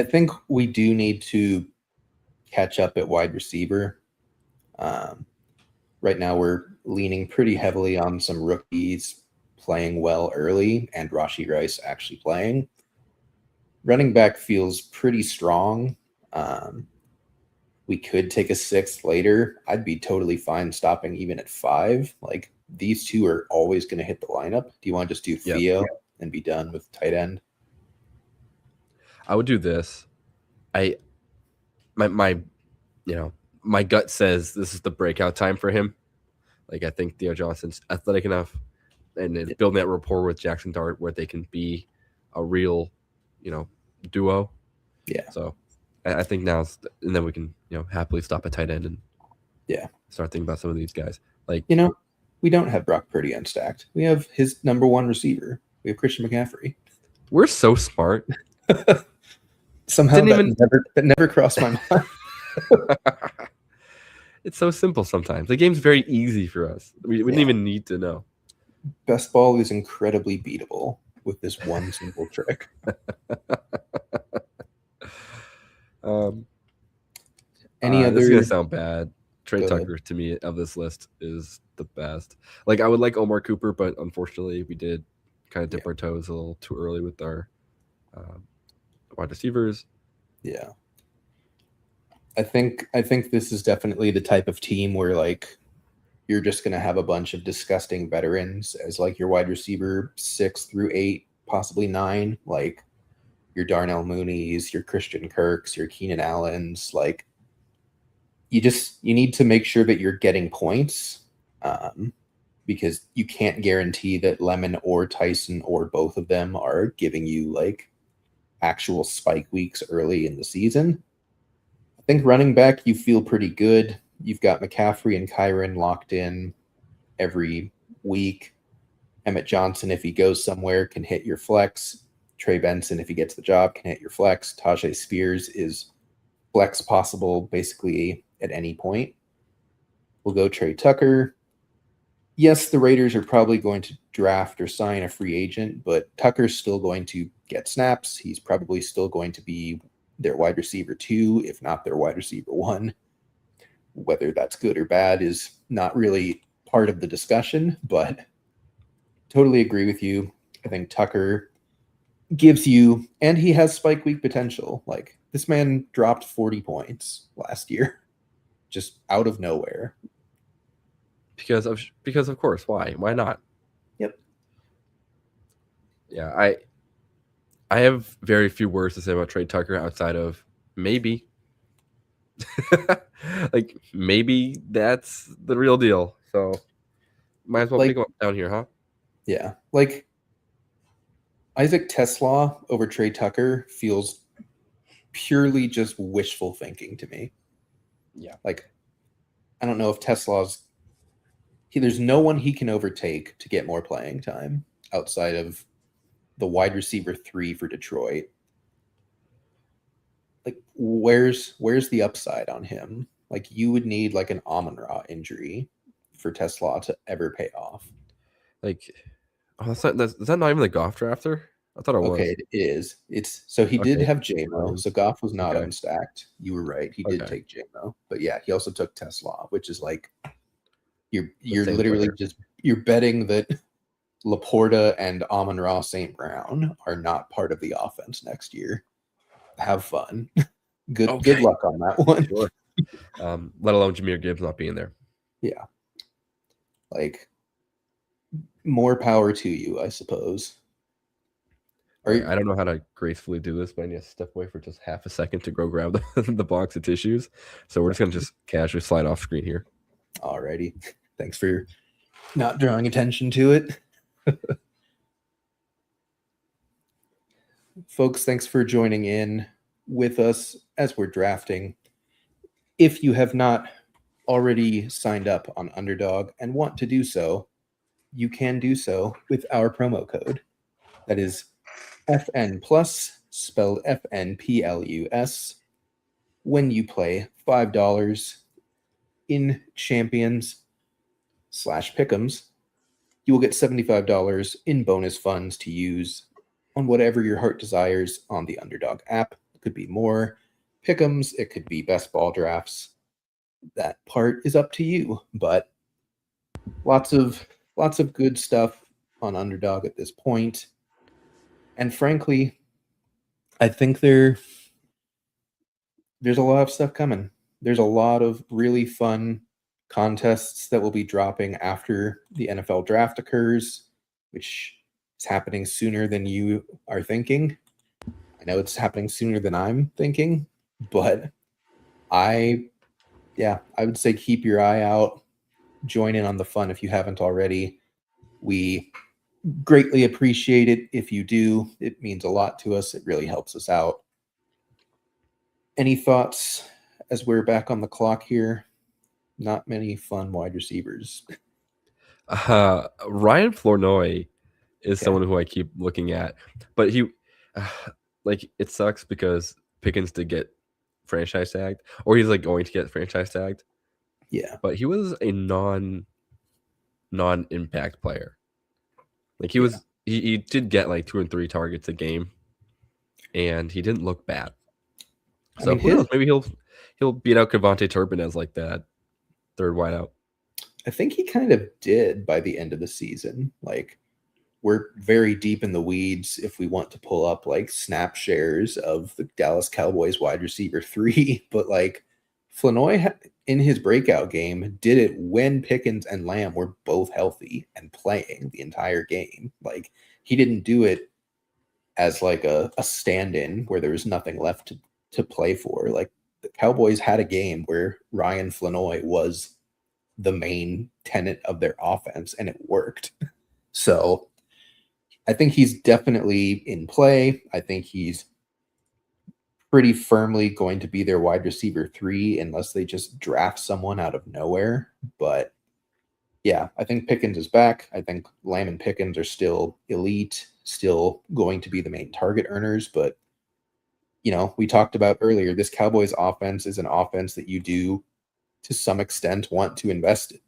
think we do need to catch up at wide receiver. Right now we're leaning pretty heavily on some rookies playing well early and Rashee Rice actually playing. Running back feels pretty strong. We could take a 6th later. I'd be totally fine stopping even at 5. Like, these two are always going to hit the lineup. Do you want to just do Theo and be done with tight end? I would do this. My gut says this is the breakout time for him. Like, I think Theo Johnson's athletic enough and building that rapport with Jackson Dart where they can be a real, duo. Yeah. So I think now, and then we can, happily stop at tight end and start thinking about some of these guys. Like, we don't have Brock Purdy unstacked. We have his number 1 receiver. We have Christian McCaffrey. We're so smart. Somehow that never crossed my mind. It's so simple sometimes. The game's very easy for us. We didn't even need to know. Best ball is incredibly beatable with this one simple trick. Any other? This is gonna sound bad. Trey Tucker to me of this list is the best. Like, I would like Omar Cooper, but unfortunately we did kind of dip our toes a little too early with our wide receivers. Yeah. I think this is definitely the type of team where, like, you're just going to have a bunch of disgusting veterans as, like, your wide receiver 6 through 8, possibly 9, like your Darnell Mooney's, your Christian Kirk's, your Keenan Allen's. Like, you need to make sure that you're getting points, because you can't guarantee that Lemon or Tyson or both of them are giving you, like, actual spike weeks early in the season. I think running back, you feel pretty good. You've got McCaffrey and Kyron locked in every week. Emmett Johnson, if he goes somewhere, can hit your flex. Trey Benson, if he gets the job, can hit your flex. Tajay Spears is flex possible basically at any point. We'll go Trey Tucker. Yes, the Raiders are probably going to draft or sign a free agent, but Tucker's still going to get snaps. He's probably still going to be their wide receiver 2, if not their wide receiver 1. Whether that's good or bad is not really part of the discussion, but totally agree with you. I think Tucker gives you, and he has spike week potential. Like, this man dropped 40 points last year, just out of nowhere. Because of course, why not? Yep. Yeah, I have very few words to say about Trey Tucker outside of maybe. Like, maybe that's the real deal. So might as well pick him up down here, huh? Yeah. Like, Isaac Tesla over Trey Tucker feels purely just wishful thinking to me. Yeah. Like, I don't know if there's no one he can overtake to get more playing time outside of the wide receiver 3 for Detroit. Like, where's the upside on him? Like, you would need like an Amon-Ra injury for Tesla to ever pay off. Like, oh, is that not even the Goff drafter? I thought it was. Okay, it is. It's so he did Okay. have JMO, so Goff was not Okay. unstacked. You were right. He did Okay. take JMO. But yeah, he also took Tesla, which is like you're same literally player. you're betting that Laporta and Amon-Ra St. Brown are not part of the offense next year. Have fun. Good Okay. luck on that one. Sure. Let alone Jahmyr Gibbs not being there. Yeah. Like, more power to you, I suppose. Right, I don't know how to gracefully do this, but I need to step away for just half a second to go grab the box of tissues. So we're just going to just casually slide off screen here. Alrighty. Thanks for not drawing attention to it. Folks, thanks for joining in with us as we're drafting. If you have not already signed up on Underdog and want to do so, you can do so with our promo code. That is FNPLUS, spelled FNPLUS. When you play $5 in Champions/Pick'ems, you will get $75 in bonus funds to use on whatever your heart desires on the Underdog app. It could be more Pick'ems, it could be best ball drafts. That part is up to you, but lots of good stuff on Underdog at this point. And frankly, I think there's a lot of stuff coming. There's a lot of really fun contests that will be dropping after the NFL draft occurs, which is happening sooner than you are thinking. I know it's happening sooner than I'm thinking, but I would say keep your eye out. Join in on the fun if you haven't already. We greatly appreciate it if you do. It means a lot to us. It really helps us out. Any thoughts as we're back on the clock here? Not many fun wide receivers. Ryan Flournoy is Okay. someone who I keep looking at, but he, like, it sucks because Pickens did get franchise tagged, or he's like going to get franchise tagged. Yeah. But he was a non-impact player. Like he did get like 2 and 3 targets a game, and he didn't look bad. So who knows? Maybe he'll beat out Kevontae Turpin as like that third wideout. I think he kind of did by the end of the season. Like, we're very deep in the weeds if we want to pull up like snap shares of the Dallas Cowboys wide receiver 3, but like Flournoy in his breakout game did it when Pickens and Lamb were both healthy and playing the entire game. Like, he didn't do it as like a stand-in where there was nothing left to play for. Like, the Cowboys had a game where Ryan Flournoy was the main tenet of their offense, and it worked. So I think he's definitely in play. I think he's pretty firmly going to be their wide receiver 3 unless they just draft someone out of nowhere. But yeah, I think Pickens is back. I think Lamb and Pickens are still elite, still going to be the main target earners. But, you know, we talked about earlier, this Cowboys offense is an offense that you do to some extent want to invest in.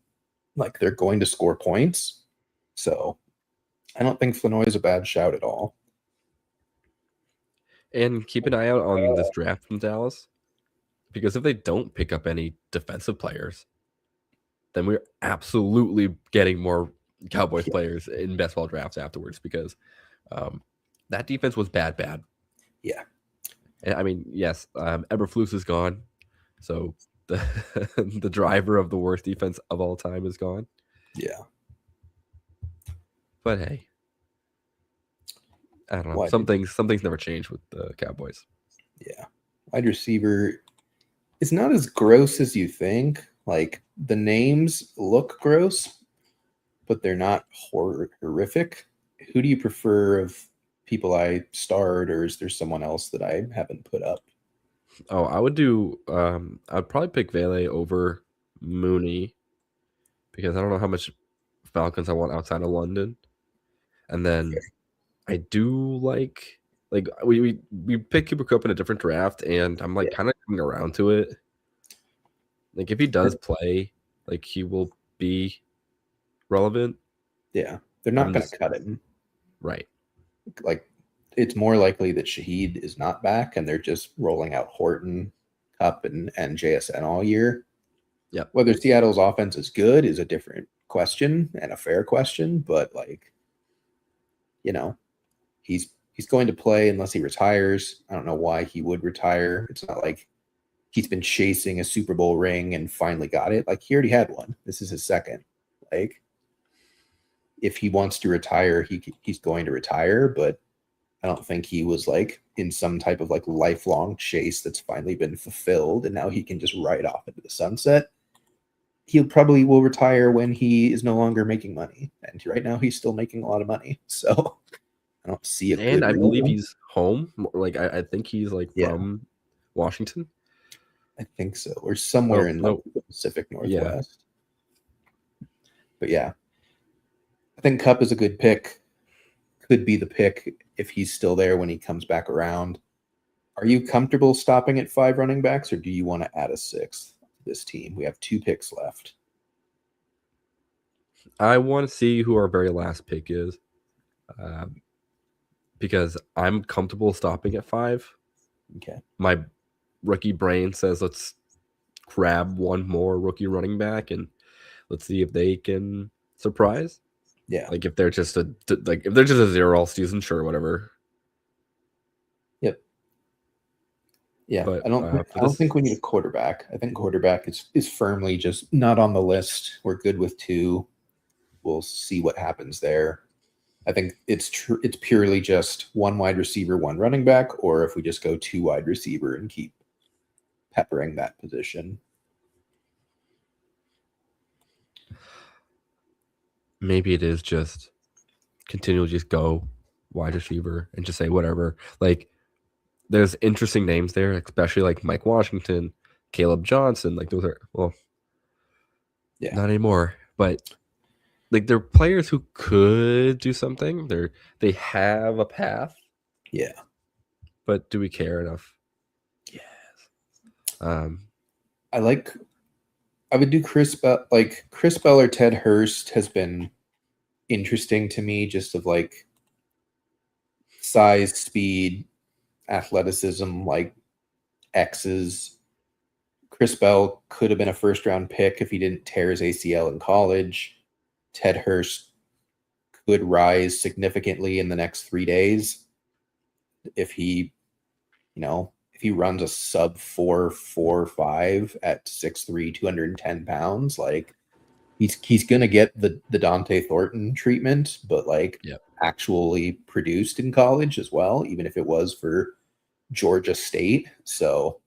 Like, they're going to score points. So I don't think Flournoy is a bad shout at all. And keep an eye out on this draft from Dallas, because if they don't pick up any defensive players, then we're absolutely getting more Cowboys players in best ball drafts afterwards, because that defense was bad. Yeah. And I mean, yes, Eberflus is gone. So the driver of the worst defense of all time is gone. Yeah. But hey, I don't know. Some things never change with the Cowboys. Yeah. Wide receiver is not as gross as you think. Like, the names look gross, but they're not horrific. Who do you prefer of people I starred, or is there someone else that I haven't put up? Oh, I would do I'd probably pick Vele over Mooney because I don't know how much Falcons I want outside of London. And then I do like we picked Cooper Kupp in a different draft, and I'm like kind of coming around to it. Like if he does play, like he will be relevant. Yeah, they're not going to cut him. Right. Like it's more likely that Shaheed is not back, and they're just rolling out Horton, Kupp, and JSN all year. Yep. Whether Seattle's offense is good is a different question and a fair question, but like, you know, he's going to play unless he retires. I don't know why he would retire. It's not like he's been chasing a Super Bowl ring and finally got it. Like he already had one. This is his second. Like if he wants to retire, he's going to retire, but I don't think he was like in some type of like lifelong chase that's finally been fulfilled and now he can just ride off into the sunset. He probably will retire when he is no longer making money. And right now he's still making a lot of money. So I don't see it. And I believe he's home. Like I think he's like from Washington. I think so. Or somewhere in the Pacific Northwest. Yeah. But yeah. I think Kupp is a good pick. Could be the pick if he's still there when he comes back around. Are you comfortable stopping at 5 running backs, or do you want to add a 6th to this team? We have 2 picks left. I want to see who our very last pick is. Because I'm comfortable stopping at 5. Okay. My rookie brain says let's grab one more rookie running back and let's see if they can surprise. Yeah. Like if they're just a 0 all season, sure, whatever. Yep. Yeah. But I don't think we need a quarterback. I think quarterback is firmly just not on the list. We're good with 2. We'll see what happens there. I think it's purely just 1 wide receiver, 1 running back, or if we just go 2 wide receiver and keep peppering that position. Maybe it is just continually just go wide receiver and just say whatever. Like there's interesting names there, especially like Mike Washington, Caleb Johnson. Like those are not anymore, but like they're players who could do something. They have a path. Yeah. But do we care enough? Yes. I would do Chris Bell or Ted Hurst has been interesting to me, just of like size, speed, athleticism, like X's. Chris Bell could have been a 1st-round pick if he didn't tear his ACL in college. Ted Hurst could rise significantly in the next 3 days if he runs a sub 4.45 at 6'3", 210 pounds. Like he's gonna get the Dante Thornton treatment, but actually produced in college as well, even if it was for Georgia State. So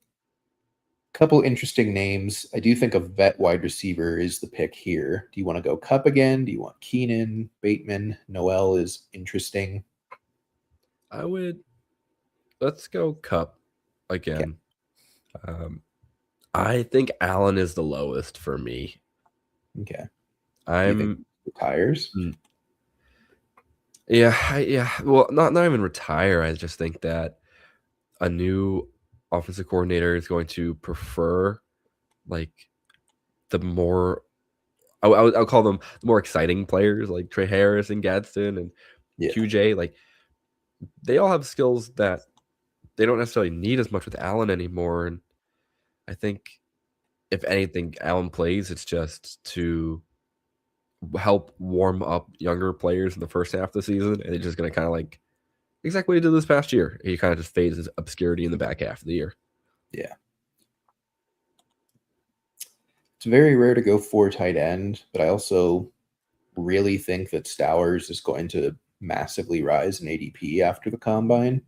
couple interesting names. I do think a vet wide receiver is the pick here. Do you want to go Kupp again? Do you want Keenan, Bateman? Noel is interesting. Let's go Kupp again. Okay. I think Allen is the lowest for me. Okay. Retires? Yeah. Well, not even retire. I just think that a new offensive coordinator is going to prefer like the more I'll call them the more exciting players like Trey Harris and Gadsden and QJ. Like they all have skills that they don't necessarily need as much with Allen anymore. And I think if anything, Allen plays, it's just to help warm up younger players in the first half of the season. And it's just going to kind of like exactly what he did this past year. He kind of just fades his obscurity in the back half of the year. Yeah. It's very rare to go 4 tight end, but I also really think that Stowers is going to massively rise in ADP after the combine.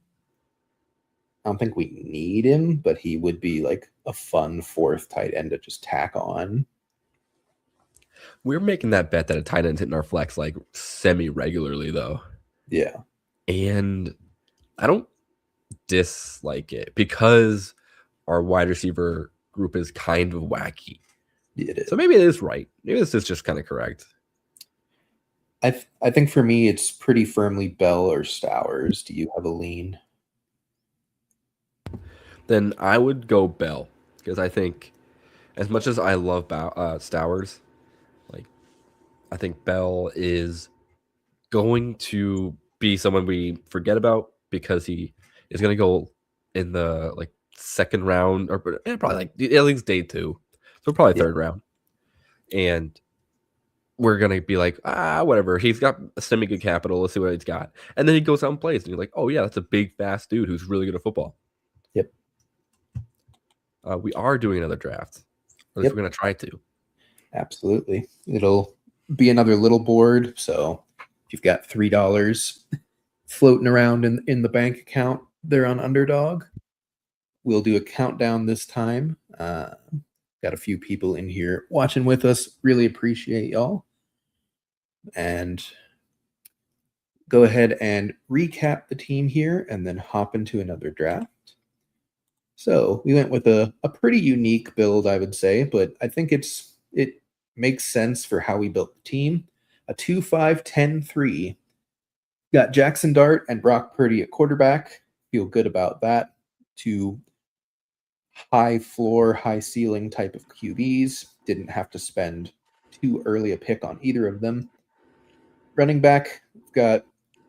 I don't think we need him, but he would be like a fun 4th tight end to just tack on. We're making that bet that a tight end's hitting our flex like semi-regularly, though. Yeah. And I don't dislike it because our wide receiver group is kind of wacky. It is. So maybe it is right. Maybe this is just kind of correct. I think for me, it's pretty firmly Bell or Stowers. Do you have a lean? Then I would go Bell because I think, as much as I love Stowers, like I think Bell is going to be someone we forget about because he is going to go in the like second round or probably like at least day 2, so probably Yeah. third round, and we're gonna be like, whatever. He's got a semi good capital. Let's see what he's got, and then he goes out and plays, and you're like, oh yeah, that's a big fast dude who's really good at football. Yep. We are doing another draft. At least we're gonna try to. Absolutely. It'll be another little board. So if you've got $3 floating around in the bank account there on Underdog, we'll do a countdown this time. Got a few people in here watching with us. Really appreciate y'all. And go ahead and recap the team here and then hop into another draft. So we went with a pretty unique build, I would say, but I think it makes sense for how we built the team. A 2-5-10-3. Got Jackson Dart and Brock Purdy at quarterback. Feel good about that. 2 high floor, high ceiling type of QBs. Didn't have to spend too early a pick on either of them. Running back, we've got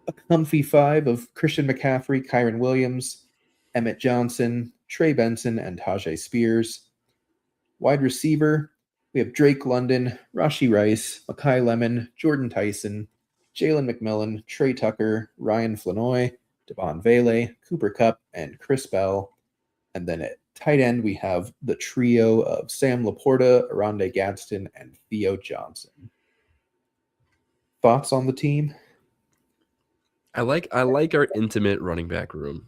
a comfy 5 of Christian McCaffrey, Kyron Williams, Emmett Johnson, Trey Benson, and Tajay Spears. Wide receiver, we have Drake London, Rashi Rice, Makai Lemon, Jordan Tyson, Jalen McMillan, Trey Tucker, Ryan Flanoy, Devon Vele, Cooper Kupp, and Chris Bell. And then at tight end, we have the trio of Sam Laporta, Aronde Gadsden, and Theo Johnson. Thoughts on the team? I like our intimate running back room.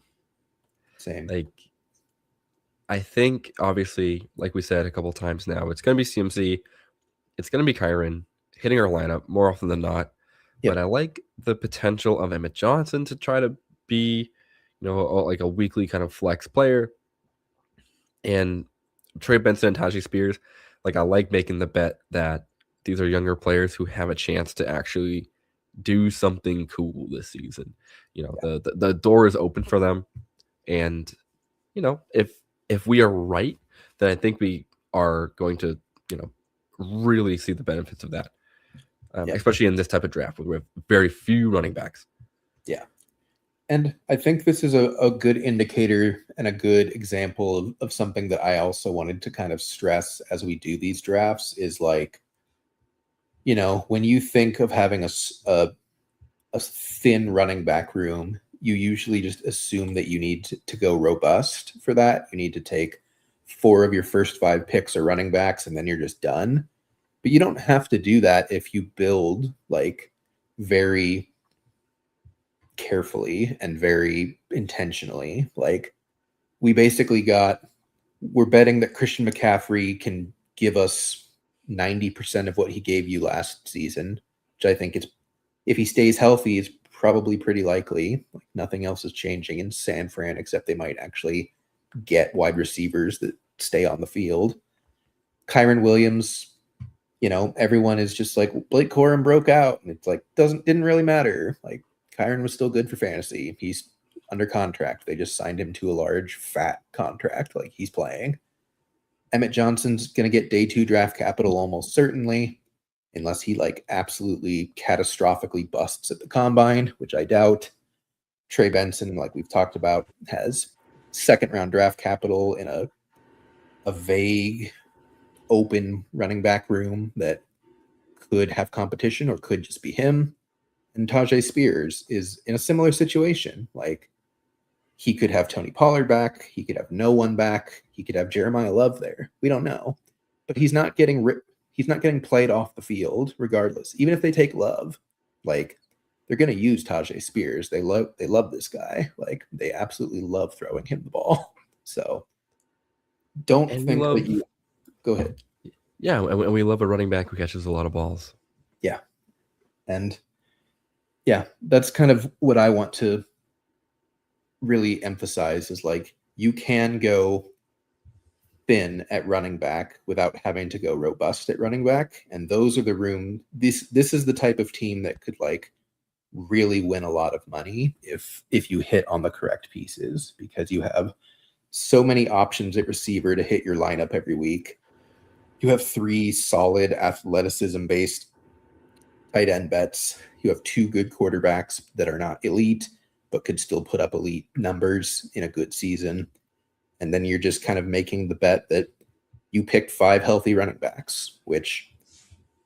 Same. Like, I think obviously, like we said a couple times now, it's gonna be CMC, it's gonna be Kyron hitting our lineup more often than not. Yep. But I like the potential of Emmett Johnson to try to be, like a weekly kind of flex player. And Trey Benson and Tajay Spears, like I like making the bet that these are younger players who have a chance to actually do something cool this season. The door is open for them, and if we are right, then I think we are going to really see the benefits of that, especially in this type of draft where we have very few running backs. Yeah. And I think this is a good indicator and a good example of something that I also wanted to kind of stress as we do these drafts is like, when you think of having a thin running back room, you usually just assume that you need to go robust for that. You need to take 4 of your first 5 picks are running backs and then you're just done. But you don't have to do that if you build like very carefully and very intentionally. Like we're betting that Christian McCaffrey can give us 90% of what he gave you last season, which I think if he stays healthy, is probably pretty likely. Like nothing else is changing in San Fran except they might actually get wide receivers that stay on the field. Kyron Williams, everyone is just like Blake Corum broke out, and it's like didn't really matter. Like Kyron was still good for fantasy. He's under contract. They just signed him to a large fat contract. Like he's playing. Emmett Johnson's going to get day 2 draft capital almost certainly, unless he like absolutely catastrophically busts at the combine, which I doubt. Trey Benson, like we've talked about, has second round draft capital in a vague open running back room that could have competition or could just be him. And Tajay Spears is in a similar situation. Like he could have Tony Pollard back. He could have no one back. He could have Jeremiah Love there. We don't know, but he's not getting played off the field regardless. Even if they take Love, like they're going to use Tajay Spears. They love this guy. Like they absolutely love throwing him the ball. So don't think that you go ahead. Yeah, and we love a running back who catches a lot of balls. Yeah. And yeah, that's kind of what I want to really emphasize is like you can go thin at running back without having to go robust at running back. And those are the room. This is the type of team that could like really win a lot of money if you hit on the correct pieces, because you have so many options at receiver to hit your lineup every week. You have 3 solid athleticism based tight end bets. You have 2 good quarterbacks that are not elite but could still put up elite numbers in a good season. And then you're just kind of making the bet that you picked 5 healthy running backs, which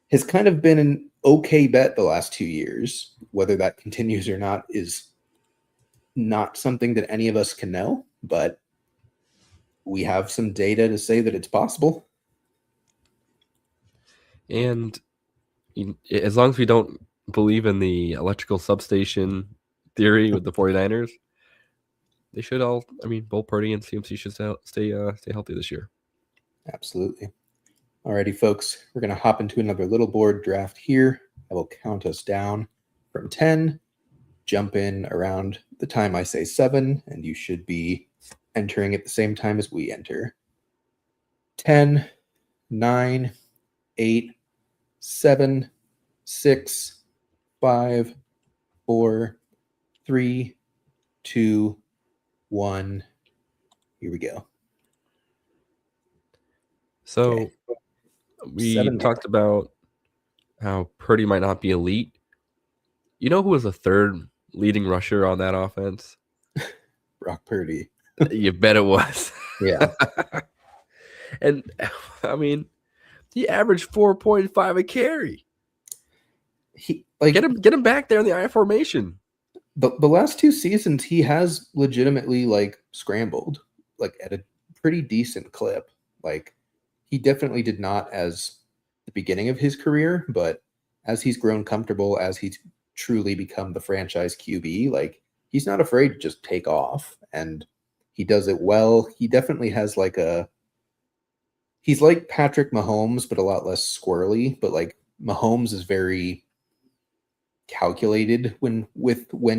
has kind of been an okay bet the last 2 years. Whether that continues or not is not something that any of us can know, but we have some data to say that it's possible. And as long as we don't believe in the electrical substation theory with the 49ers, they should all, both Purdy and CMC should stay healthy this year. Absolutely. Alrighty, folks, we're going to hop into another little board draft here. I will count us down from 10, jump in around the time I say 7, and you should be entering at the same time as we enter. 10, 9, 8, 7, 6, 5, 4, 3, 2, 1. Here we go. So Okay. we 7 talked about how Purdy might not be elite. You know who was the third leading rusher on that offense? Brock Purdy. You bet it was. Yeah. And he averaged 4.5 a carry. He like Get him back there in the I formation. the last 2 seasons he has legitimately like scrambled like at a pretty decent clip. Like he definitely did not as the beginning of his career, but as he's grown comfortable, as he's truly become the franchise QB, like he's not afraid to just take off, and he does it well. He definitely has like he's like Patrick Mahomes, but a lot less squirrely. But like Mahomes is very calculated when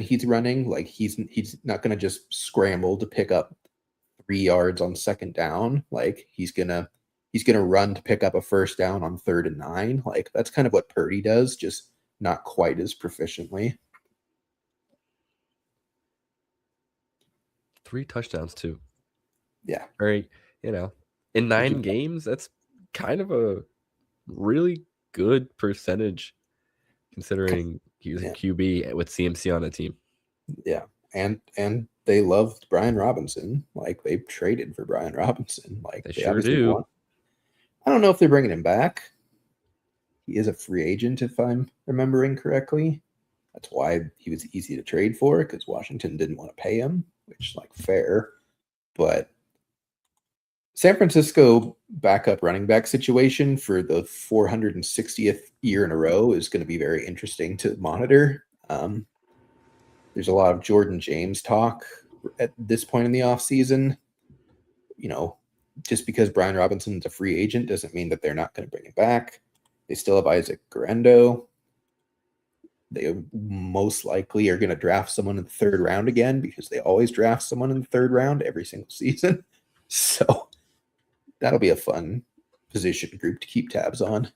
he's running. Like he's not going to just scramble to pick up 3 yards on second down. Like he's gonna run to pick up a first down on 3rd and 9. Like that's kind of what Purdy does, just not quite as proficiently. 3 touchdowns too. Yeah. Very, in 9 games, that's kind of a really good percentage considering he was a QB with CMC on the team. Yeah. And they loved Brian Robinson. Like they traded for Brian Robinson. Like they sure do. I don't know if they're bringing him back. He is a free agent, if I'm remembering correctly. That's why he was easy to trade for, because Washington didn't want to pay him, which like fair. But San Francisco backup running back situation for the 460th year in a row is going to be very interesting to monitor. There's a lot of Jordan James talk at this point in the offseason. Just because Brian Robinson's a free agent doesn't mean that they're not going to bring him back. They still have Isaac Guerendo. They most likely are going to draft someone in the 3rd round again, because they always draft someone in the 3rd round every single season. So that'll be a fun position group to keep tabs on.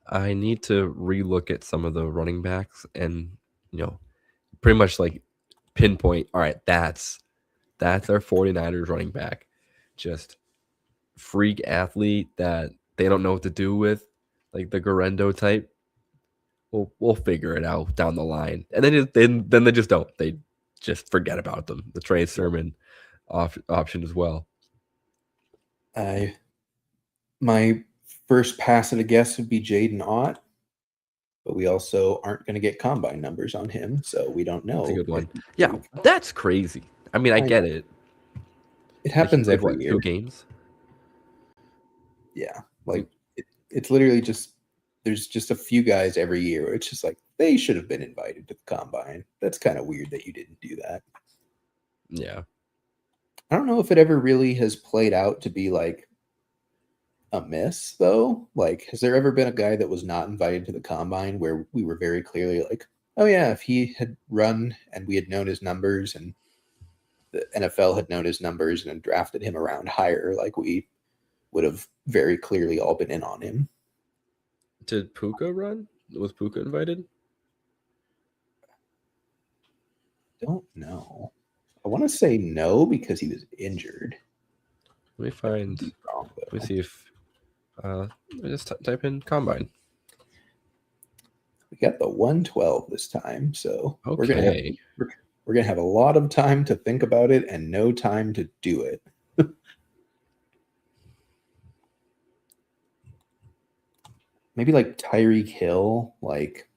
I need to relook at some of the running backs and, pretty much like pinpoint, all right, that's our 49ers running back. Just freak athlete that they don't know what to do with, like the Guerendo type. We'll figure it out down the line. And then they just don't. They just forget about them. The Trey Sermon option as well. My first pass at a guess would be Jaden Ott, but we also aren't going to get combine numbers on him, so we don't know. That's a good one. Yeah, that's crazy. I get it. It happens every year. 2 games? Yeah, like it's literally just there's just a few guys every year where it's just like they should have been invited to the combine. That's kind of weird that you didn't do that. Yeah. I don't know if it ever really has played out to be like a miss, though. Like, has there ever been a guy that was not invited to the combine where we were very clearly like, oh yeah, if he had run and we had known his numbers and the NFL had known his numbers and had drafted him around higher, like we would have very clearly all been in on him. Did Puka run? Was Puka invited? Don't know. I want to say no because he was injured. Let me find. Wrong, let me see if. Let me just type in combine. We got the 112 this time, so Okay. we're gonna have a lot of time to think about it and no time to do it. Maybe like Tyreek Hill, like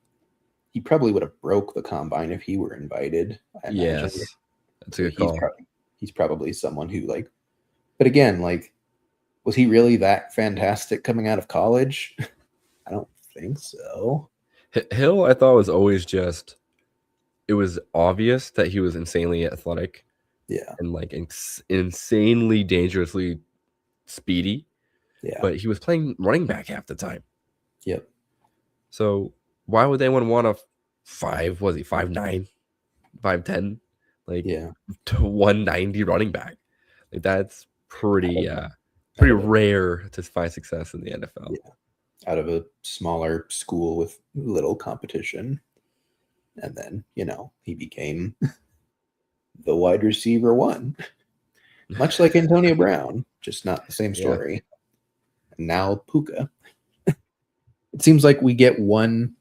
he probably would have broke the combine if he were invited. I imagine. Yes, that's a good call. He's probably someone who like, but again, like, was he really that fantastic coming out of college? I don't think so. Hill, I thought was always just. It was obvious that he was insanely athletic. Yeah. And like insanely dangerously speedy. Yeah. But he was playing running back half the time. Yep. So why would anyone want a 5'9", 5'10", like to 190 running back? Like that's pretty rare to find success in the NFL. Yeah. Out of a smaller school with little competition. And then, he became the wide receiver one. Much like Antonio Brown, just not the same story. Yeah. And now Puka. It seems like we get one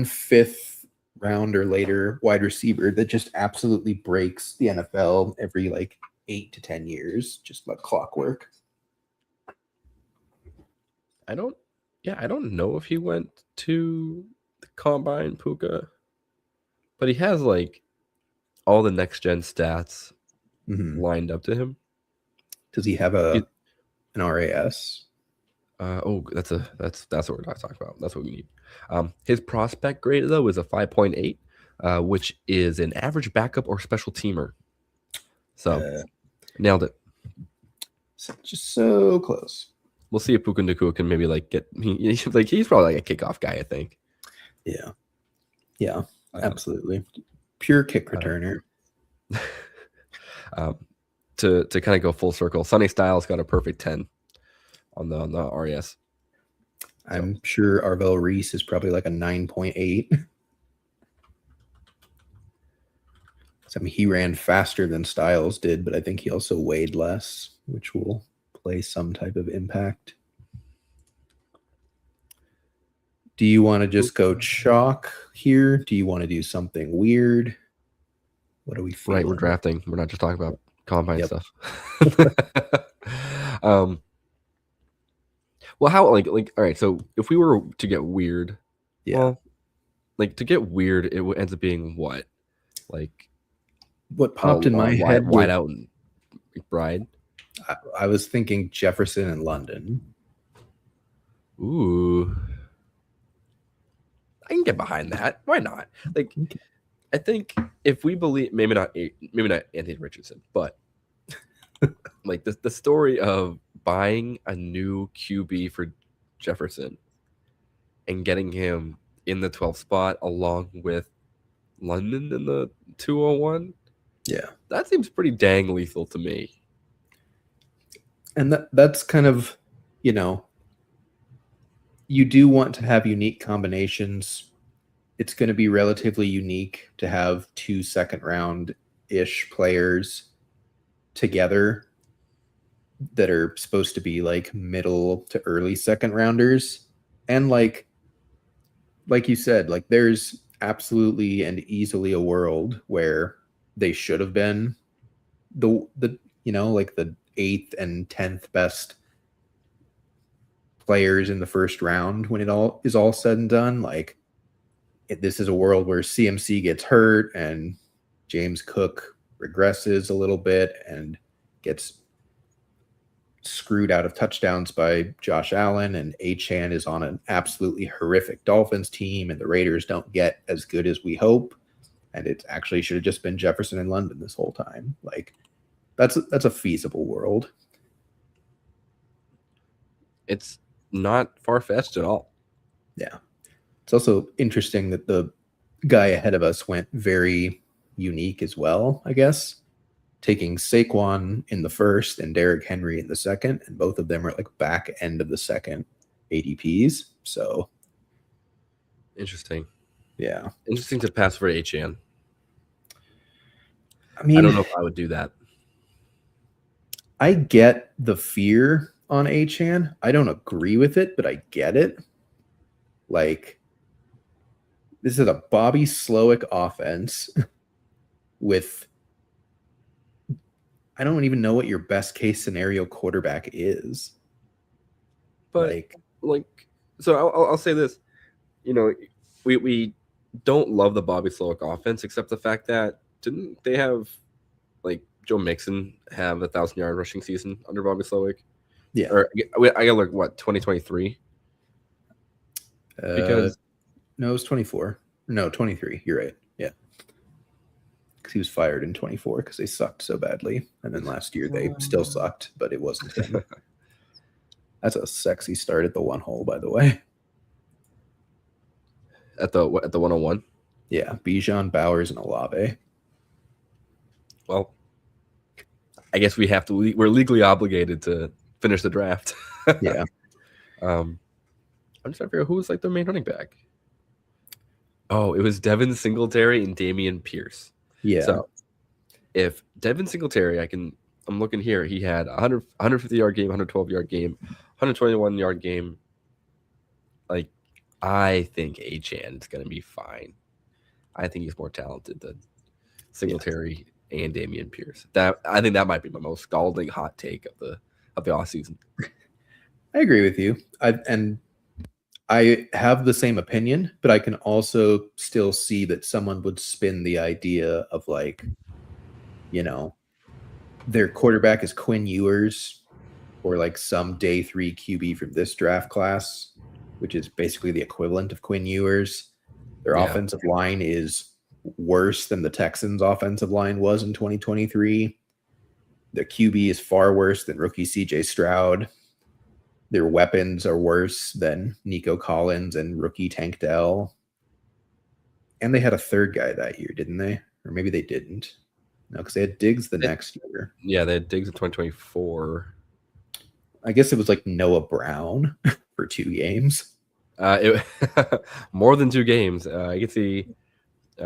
fifth round or later wide receiver that just absolutely breaks the NFL every like 8 to 10 years, just like clockwork. I don't know if he went to the combine, Puka, but he has like all the next gen stats lined up to him. Does he have an RAS? That's what we're not talking about. That's what we need. His prospect grade though is a 5.8, which is an average backup or special teamer. So nailed it. Just so close. We'll see if Puka Nacua can maybe like get he's probably like a kickoff guy, I think. Yeah, absolutely. Pure kick returner. To kind of go full circle, Sonny Styles got a perfect 10 on the RAS. I'm sure Arvell Reese is probably like a 9.8. I mean, he ran faster than Styles did, but I think he also weighed less, which will play some type of impact. Do you want to just go chalk here? Do you want to do something weird? What are we feeling? Right, we're drafting. We're not just talking about combine stuff. Well, how like all right, so if we were to get weird, well, like to get weird, it ends up being what? Like what popped in my head wide out and McBride. I was thinking Jefferson and London. Ooh. I can get behind that. Why not? Like I think if we believe maybe not Anthony Richardson, but like the story of buying a new QB for Jefferson and getting him in the 12th spot along with London in the 201. Yeah. That seems pretty dang lethal to me. And that's kind of, you do want to have unique combinations. It's going to be relatively unique to have 2 second-round-ish players together that are supposed to be like middle to early second rounders. And like you said, like there's absolutely and easily a world where they should have been the like the 8th and 10th best players in the first round when it all is all said and done. Like this is a world where CMC gets hurt and James Cook regresses a little bit and gets screwed out of touchdowns by Josh Allen, and Achane is on an absolutely horrific Dolphins team, and the Raiders don't get as good as we hope, and it actually should have just been Jefferson and London this whole time. Like that's a feasible world. It's not far-fetched at all. Yeah. It's also interesting that the guy ahead of us went very unique as well, I guess. taking Saquon in the first and Derrick Henry in the second, and both of them are like back end of the second ADPs. So Interesting. yeah. Interesting to pass for HN. I mean, I don't know if I would do that. I get the fear on Achan. I don't agree with it, but I get it. Like, this is a Bobby Slowick offense with, I don't even know what your best case scenario quarterback is. But so I'll say this, you know, we don't love the Bobby Slowick offense, except the fact that didn't they have like Joe Mixon have 1,000-yard rushing season under Bobby Slowick? Yeah. Or I got like what 2023? Because no, it was 24. No, 23. You're right. Yeah. Because he was fired in 24 because they sucked so badly. And then last year they still sucked, but it wasn't him. That's a sexy start at the one hole, by the way. At the 101? Yeah. Bijan, Bowers, and Olave. Well, I guess we're legally obligated to finish the draft. Yeah. I'm just trying to figure out who was like their main running back. Oh, it was Devin Singletary and Dameon Pierce. Yeah. So if Devin Singletary, I'm looking here, he had 150-yard game, 112-yard game, 121-yard game. Like, I think Achan is going to be fine. I think he's more talented than Singletary and Dameon Pierce. I think that might be my most scalding hot take of the offseason. I agree with you. I have the same opinion, but I can also still see that someone would spin the idea of like, you know, their quarterback is Quinn Ewers or like some day 3 QB from this draft class, which is basically the equivalent of Quinn Ewers. Their offensive line is worse than the Texans' offensive line was in 2023. The QB is far worse than rookie CJ Stroud. Their weapons are worse than Nico Collins and rookie Tank Dell. And they had a third guy that year, didn't they? Or maybe they didn't. No, because they had Diggs next year. Yeah, they had Diggs in 2024. I guess it was like Noah Brown for 2 games. More than 2 games. I can see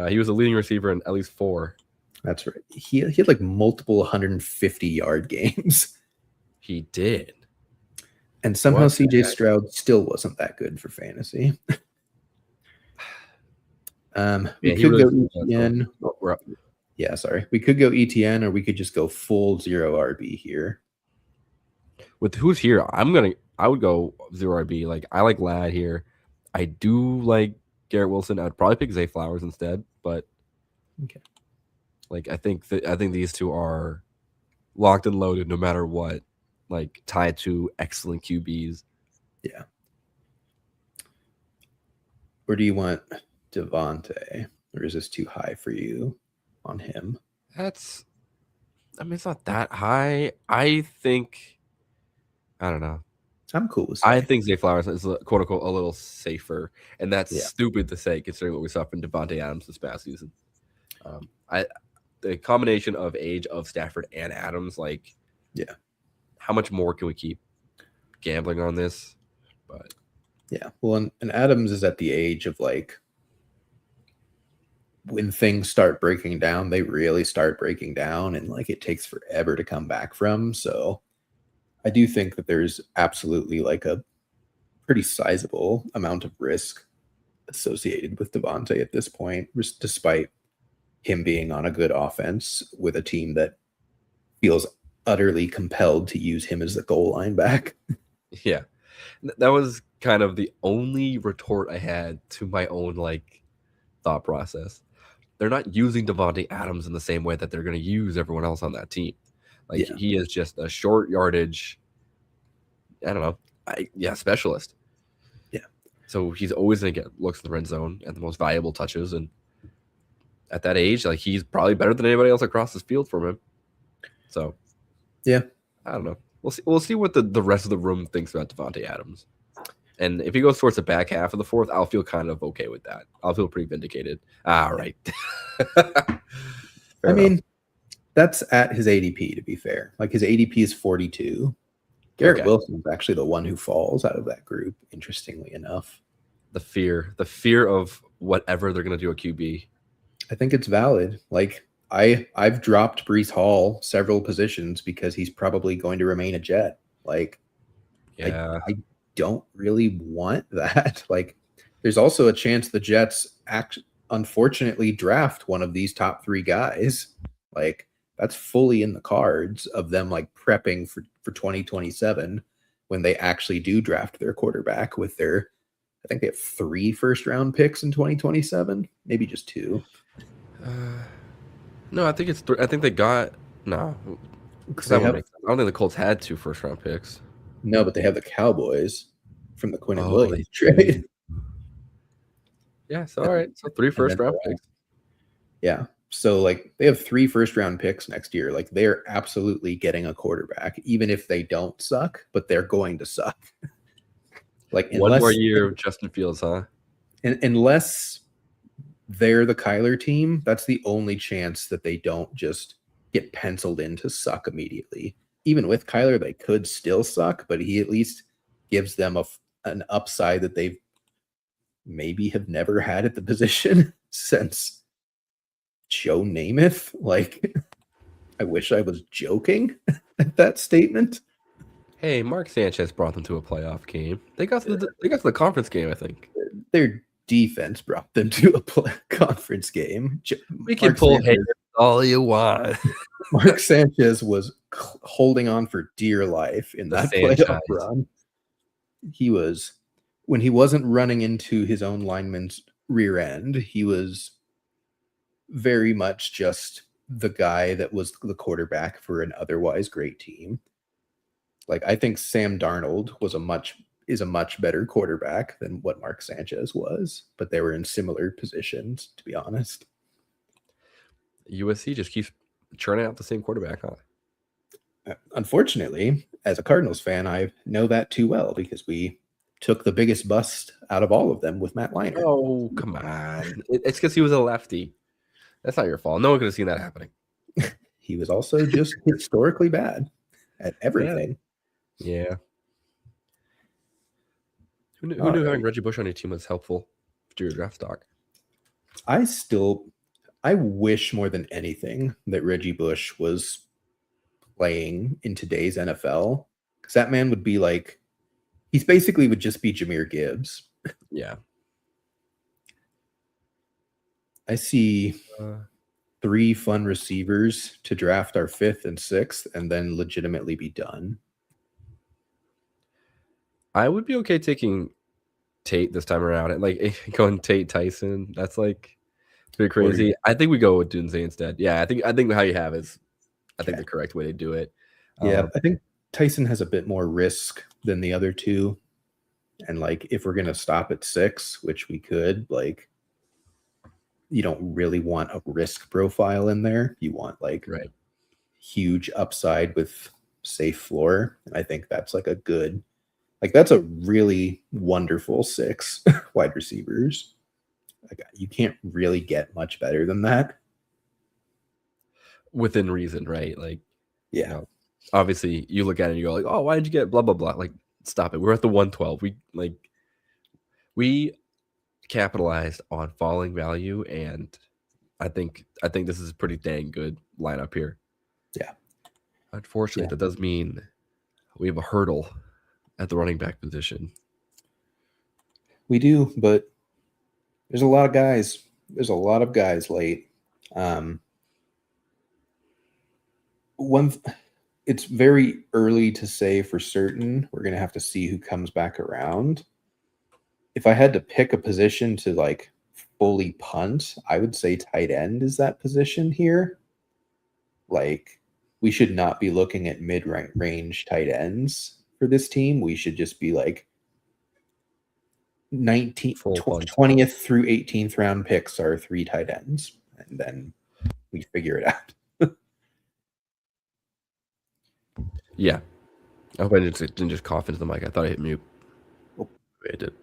he was a leading receiver in at least 4. That's right. He had like multiple 150-yard games. He did. And somehow CJ Stroud still wasn't that good for fantasy. We could go ETN. Yeah, sorry. We could go ETN, or we could just go full 0 RB here. With who's here, I would go 0 RB. Like, I like Ladd here. I do like Garrett Wilson. I'd probably pick Zay Flowers instead, but okay. Like, I think these two are locked and loaded no matter what. Like, tied to excellent QBs. Yeah. Or do you want Devontae? Or is this too high for you on him? It's not that high. I don't know. I'm cool with I think Zay Flowers is, quote unquote, a little safer. And that's stupid to say considering what we saw from Devontae Adams this past season. The combination of age of Stafford and Adams, like, how much more can we keep gambling on this? But well, and Adams is at the age of like, when things start breaking down, they really start breaking down, and like it takes forever to come back from. So I do think that there's absolutely like a pretty sizable amount of risk associated with Devontae at this point, despite him being on a good offense with a team that feels utterly compelled to use him as the goal line back. Yeah. That was kind of the only retort I had to my own like thought process. They're not using Devontae Adams in the same way that they're going to use everyone else on that team. Like, he is just a short yardage, I don't know, specialist. Yeah. So he's always going to get looks in the red zone and the most valuable touches. And at that age, like, he's probably better than anybody else across this field from him. So, I don't know. We'll see what the rest of the room thinks about Devontae Adams. And if he goes towards the back half of the 4th, I'll feel kind of okay with that. I'll feel pretty vindicated. All right. I mean, That's at his ADP, to be fair. Like his ADP is 42. Garrett Wilson's actually the one who falls out of that group, interestingly enough. The fear of whatever they're going to do at QB. I think it's valid. Like I've dropped Breece Hall several positions because he's probably going to remain a Jet. Like, yeah, I don't really want that. Like, there's also a chance the Jets unfortunately draft one of these top 3 guys. Like, that's fully in the cards of them like prepping for 2027 when they actually do draft their quarterback with their, I think they have 3 first-round picks in 2027, maybe just 2. No, I think it's I think they got no. I don't think the Colts had 2 first-round picks. No, but they have the Cowboys from the Quinn Williams trade. Yeah, so all right, so 3 first-round picks. Yeah, so like they have 3 first-round picks next year. Like they're absolutely getting a quarterback, even if they don't suck, but they're going to suck. Like one more year of Justin Fields, huh? Unless they're the Kyler team, that's the only chance that they don't just get penciled in to suck immediately. Even with Kyler, they could still suck, but he at least gives them an upside that they've maybe have never had at the position since Joe Namath. Like, I wish I was joking at that statement. Hey, Mark Sanchez brought them to a playoff game. They got to the conference game, I think. Their defense brought them to a conference game. We can pull hair all you want. Mark Sanchez was holding on for dear life in that playoff run. He was, when he wasn't running into his own lineman's rear end, he was very much just the guy that was the quarterback for an otherwise great team. Like, I think Sam Darnold is a much better quarterback than what Mark Sanchez was, but they were in similar positions, to be honest. USC just keeps churning out the same quarterback, huh? Unfortunately, as a Cardinals fan, I know that too well because we took the biggest bust out of all of them with Matt Leinart. Oh, come on. It's because he was a lefty. That's not your fault. No one could have seen that happening. He was also just historically bad at everything. Yeah. Who knew having Reggie Bush on your team was helpful to your draft stock? I wish more than anything that Reggie Bush was playing in today's NFL, because that man would be like, he's basically would just be Jahmyr Gibbs. Yeah. I see 3 fun receivers to draft our 5th and 6th and then legitimately be done. I would be okay taking Tate this time around and like going Tate Tyson. That's like pretty crazy. I think we go with Dunze instead. Yeah, I think how you have is the correct way to do it. Yeah, I think Tyson has a bit more risk than the other 2. And like if we're gonna stop at 6, which we could, like you don't really want a risk profile in there. You want like huge upside with safe floor. And I think that's like that's a really wonderful 6 wide receivers. Like you can't really get much better than that. Within reason, right? Like, yeah. You know, obviously you look at it and you go like, oh, why did you get blah, blah, blah? Like, stop it. We're at the 112. We capitalized on falling value, and I think this is a pretty dang good lineup here. Yeah. Unfortunately, that does mean we have a hurdle at the running back position. We do, but there's a lot of guys. There's a lot of guys late. It's very early to say for certain. We're going to have to see who comes back around. If I had to pick a position to like fully punt, I would say tight end is that position here. Like we should not be looking at mid-range tight ends for this team. We should just be like 20th through 18th round picks are 3 tight ends, and then we figure it out. Yeah. I hope I didn't just cough into the mic. I thought I hit mute. Oh, I did.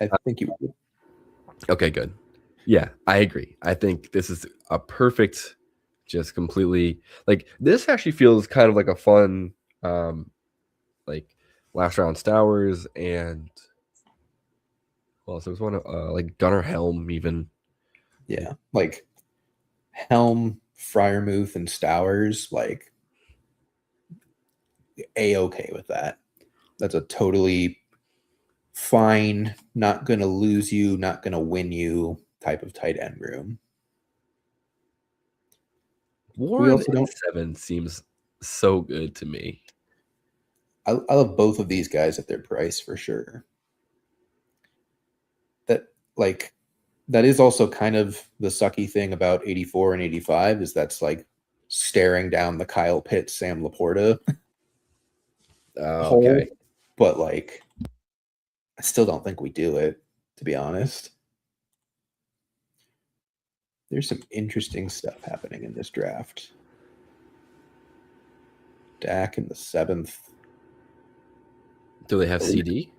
I think you would. Okay, good. Yeah, I agree. I think this is a perfect just completely like this actually feels kind of like a fun like last round Stowers and well, so there's one like Gunnar Helm even. Yeah, like Helm, Fryermuth, and Stowers, like A-okay with that. That's a totally fine, not gonna lose you, not gonna win you type of tight end room. Warren also and don't. 7 seems so good to me. I love both of these guys at their price for sure. That is also kind of the sucky thing about 84 and 85 is that's like staring down the Kyle Pitts, Sam Laporta hole. Okay. But like, I still don't think we do it, to be honest. There's some interesting stuff happening in this draft. Dak in the 7th. Do they have CD?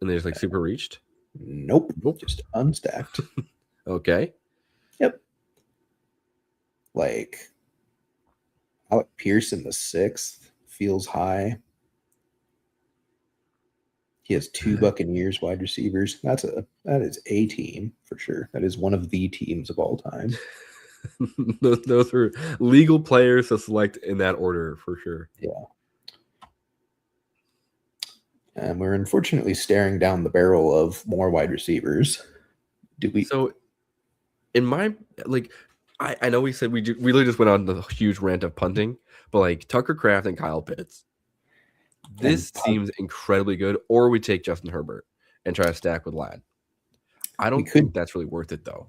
And there's like super reached? Nope. Just unstacked. Okay. Yep. Like Alec Pierce in the 6th feels high. He has 2 Buccaneers wide receivers. That is a team for sure. That is one of the teams of all time. those are legal players to select in that order for sure. Yeah. And we're unfortunately staring down the barrel of more wide receivers. Do we? So, in my like, I know we said we really just went on the huge rant of punting, but like Tucker Kraft and Kyle Pitts, this seems incredibly good. Or we take Justin Herbert and try to stack with Ladd. I don't think that's really worth it though.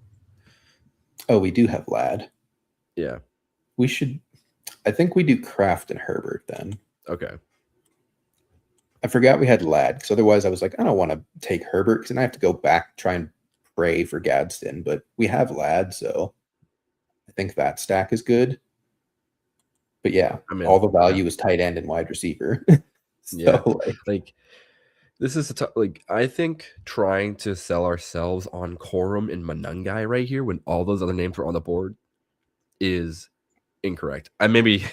Oh, we do have Ladd. Yeah. We should. I think we do Kraft and Herbert then. Okay. I forgot we had Ladd because otherwise I was like, I don't want to take Herbert because then I have to go back try and pray for Gadsden. But we have Ladd, so I think that stack is good. But yeah, all the value is tight end and wide receiver. So, yeah, like this is like I think trying to sell ourselves on Corum and Manungai right here when all those other names were on the board is incorrect. I maybe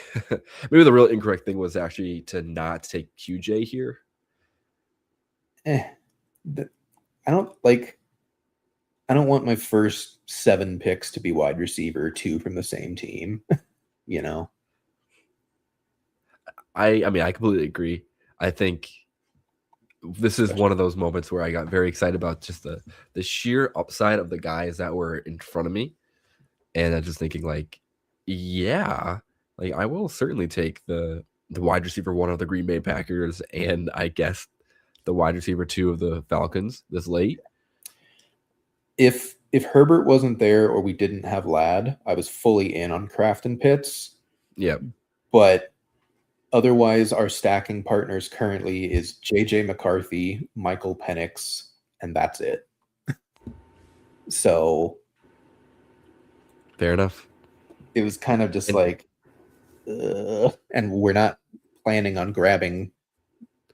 the real incorrect thing was actually to not take QJ here. I don't want my first 7 picks to be wide receiver, 2 from the same team. You know. I mean I completely agree. I think this is one of those moments where I got very excited about just the sheer upside of the guys that were in front of me. And I'm just thinking like, yeah, like I will certainly take the wide receiver 1 of the Green Bay Packers and I guess the wide receiver 2 of the Falcons this late. If Herbert wasn't there or we didn't have Ladd, I was fully in on Kraft and Pitts. Yeah. But otherwise, our stacking partners currently is JJ McCarthy, Michael Penix, and that's it. So fair enough. It was kind of just like, and we're not planning on grabbing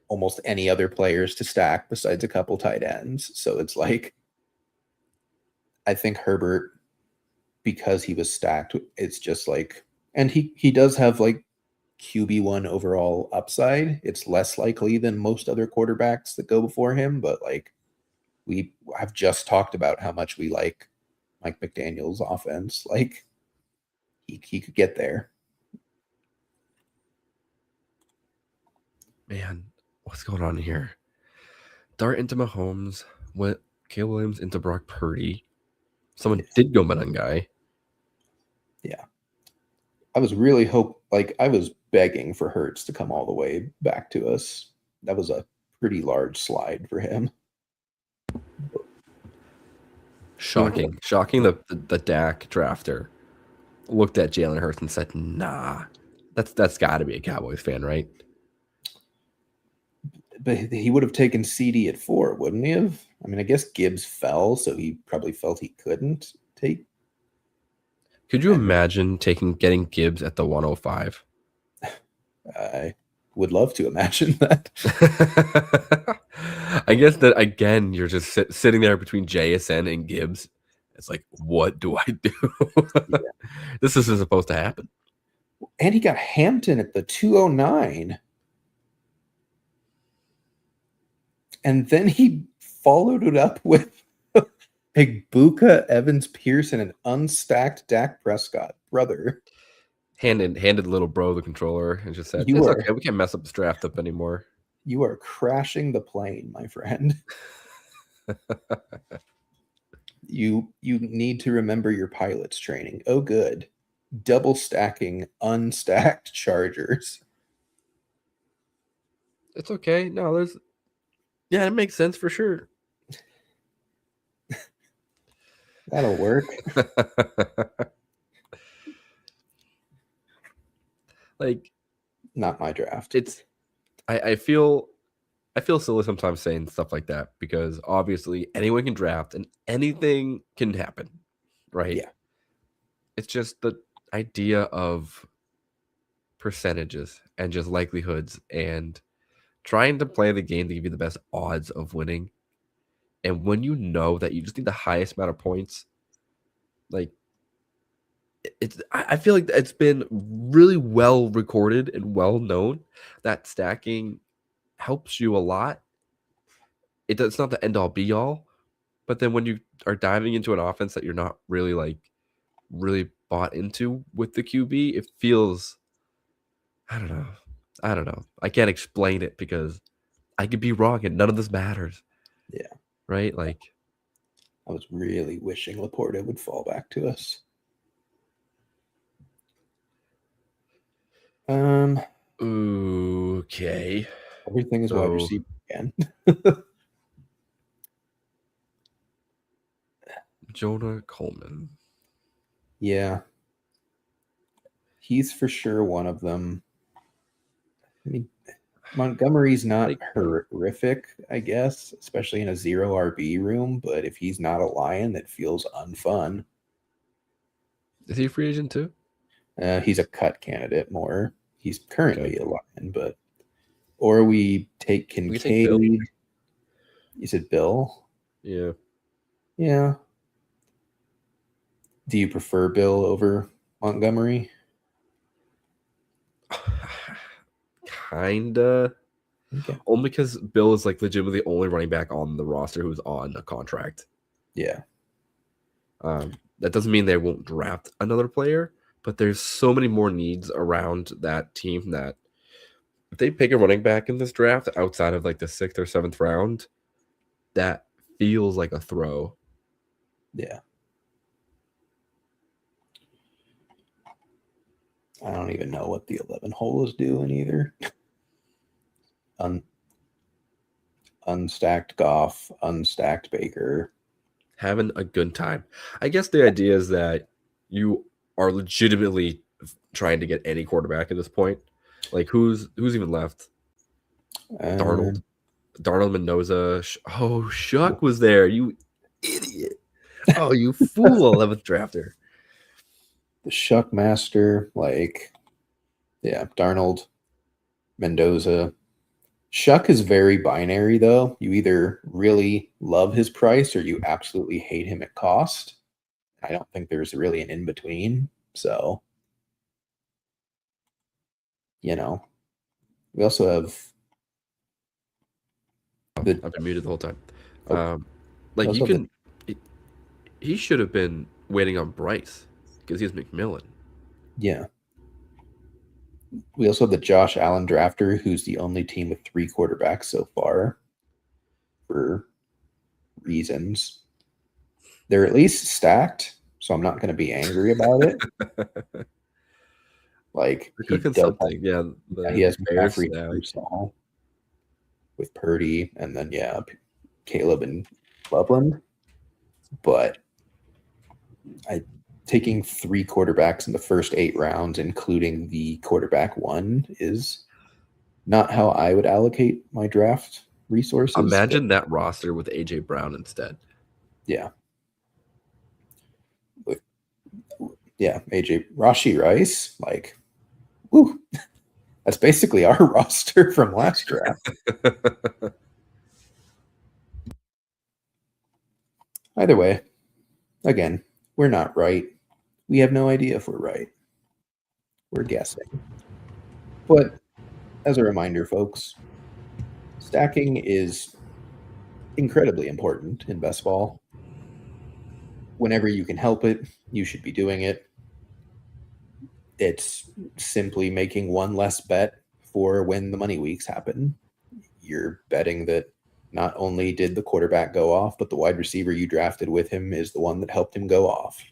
almost any other players to stack besides a couple tight ends. So it's like, I think Herbert, because he was stacked, it's just like, and he does have like QB1 overall upside. It's less likely than most other quarterbacks that go before him, but like we have just talked about how much we like Mike McDaniel's offense. Like he could get there. Man, what's going on here? Dart into Mahomes, went Caleb Williams into Brock Purdy. Someone did go Manungai. Yeah. I was really I was begging for Hurts to come all the way back to us. That was a pretty large slide for him. Shocking. Shocking the Dak drafter looked at Jalen Hurts and said, nah, that's got to be a Cowboys fan, right? But he would have taken CD at 4, wouldn't he have? I mean, I guess Gibbs fell, so he probably felt he couldn't take. Could you imagine getting Gibbs at the 105? I would love to imagine that. I guess that, again, you're just sitting there between JSN and Gibbs, It's like, what do I do? Yeah. This isn't supposed to happen. And he got Hampton at the 209. And then he followed it up with Igbuka, Evans, Pearson, and unstacked Dak Prescott. Brother. Handed little bro the controller and just said, You it's are- okay. We can't mess up this draft up anymore. You are crashing the plane, my friend. You need to remember your pilot's training. Oh, good. Double stacking unstacked Chargers. It's okay. No, it makes sense for sure. That'll work. Like, not my draft. I feel silly sometimes saying stuff like that because obviously anyone can draft and anything can happen, right? Yeah. It's just the idea of percentages and just likelihoods and trying to play the game to give you the best odds of winning. And when you know that you just need the highest amount of points, like I feel like it's been really well recorded and well known that stacking helps you a lot. It's not the end all be all, but then when you are diving into an offense that you're not really bought into with the QB, it feels, I don't know. I can't explain it because I could be wrong and none of this matters. Yeah. Right? Like, I was really wishing Laporta would fall back to us. Okay. Everything is wide receiver again. Jonah Coleman. Yeah. He's for sure one of them. I mean, Montgomery's not horrific, I guess, especially in a 0 RB room, but if he's not a Lion, that feels unfun. Is he a free agent too? He's a cut candidate more. He's currently a Lion, but or we take Kincaid. You said Bill? Yeah. Yeah. Do you prefer Bill over Montgomery? Kinda. Okay. Only because Bill is like legitimately the only running back on the roster who's on a contract. Yeah. That doesn't mean they won't draft another player, but there's so many more needs around that team that if they pick a running back in this draft outside of like the 6th or 7th round, that feels like a throw. Yeah. I don't even know what the 11 hole is doing either. Unstacked Goff, unstacked Baker. Having a good time. I guess the idea is that you are legitimately trying to get any quarterback at this point. Like who's even left? Darnold, Mendoza. Shuck was there. You idiot. Oh, you fool, 11th drafter. The Shuck Master, Darnold, Mendoza. Shuck is very binary, though. You either really love his price or you absolutely hate him at cost. I don't think there's really an in-between. So, we also have I've been muted the whole time. You can. He should have been waiting on Bryce because he's McMillan. Yeah. We also have the Josh Allen drafter, who's the only team with 3 quarterbacks so far for reasons. They're at least stacked, so I'm not going to be angry about it. He does something. He has McCaffrey with Purdy, and then Caleb and Loveland. But taking 3 quarterbacks in the first 8 rounds, including the quarterback 1, is not how I would allocate my draft resources. Imagine that roster with AJ Brown instead. Yeah. AJ Rashi Rice, woo. That's basically our roster from last draft. Either way, Again, we're not right. We have no idea if we're right. We're guessing. But as a reminder, folks, stacking is incredibly important in best ball. Whenever you can help it, you should be doing it. It's simply making one less bet for when the money weeks happen. You're betting that not only did the quarterback go off, but the wide receiver you drafted with him is the one that helped him go off.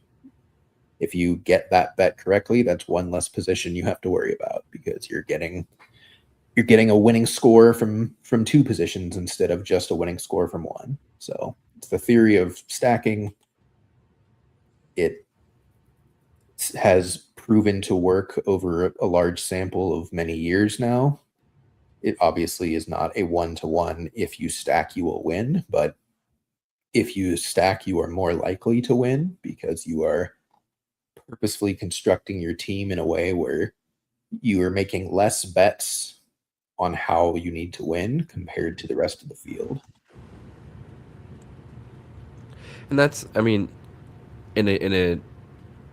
If you get that bet correctly, that's one less position you have to worry about because you're getting a winning score from two positions instead of just a winning score from one. So it's the theory of stacking. It has proven to work over a large sample of many years now. It obviously is not a one-to-one. If you stack, you will win, but if you stack, you are more likely to win because you are purposefully constructing your team in a way where you are making less bets on how you need to win compared to the rest of the field. And that's, I mean, in a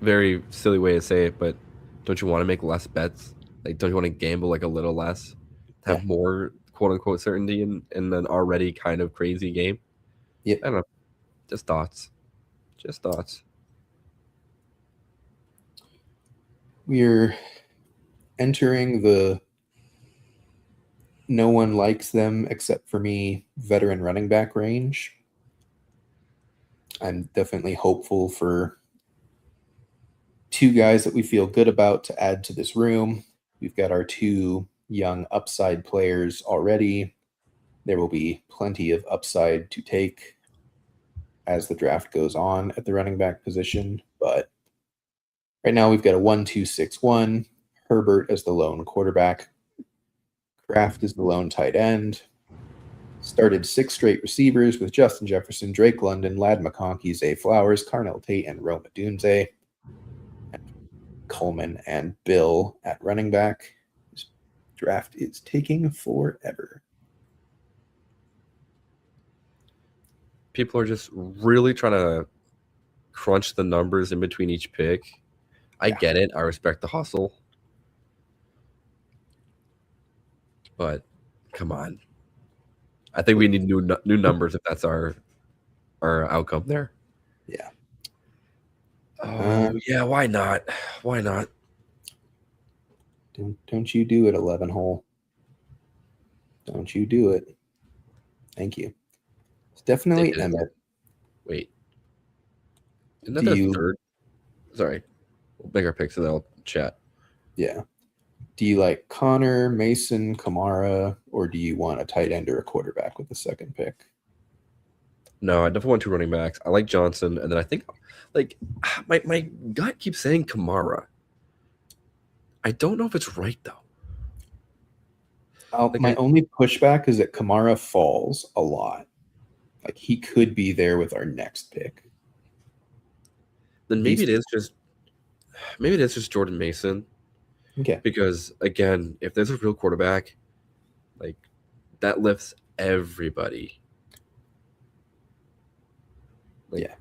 very silly way to say it, but don't you want to make less bets? Like, don't you want to gamble like a little less? Have more quote unquote certainty in an already kind of crazy game? Yep. I don't know. Just thoughts. Just thoughts. We're entering the no one likes them except for me veteran running back range. I'm definitely hopeful for two guys that we feel good about to add to this room. We've got our two young upside players already. There will be plenty of upside to take as the draft goes on at the running back position. But right now we've got a 1-2-6-1. Herbert as the lone quarterback. Kraft is the lone tight end. Started 6 straight receivers with Justin Jefferson, Drake London, Ladd McConkey, Zay Flowers, Carnell Tate, and Roma Dunze. Coleman and Bill at running back. This draft is taking forever. People are just really trying to crunch the numbers in between each pick. I get it. I respect the hustle. But come on. I think we need new numbers if that's our outcome there. Yeah. Yeah, why not? Why not? Don't you do it, 11 hole. Don't you do it. Thank you. It's definitely Emmett. Wait. Isn't that the third? Sorry. We'll make our picks and then I'll chat. Yeah. Do you like Connor, Mason, Kamara, or do you want a tight end or a quarterback with the second pick? No, I definitely want 2 running backs. I like Johnson, and then I think like my gut keeps saying Kamara. I don't know if it's right though. My only pushback is that Kamara falls a lot. Like he could be there with our next pick. Then maybe it is just Jordan Mason. Okay. Because again, if there's a real quarterback, like that lifts everybody. Like, yeah.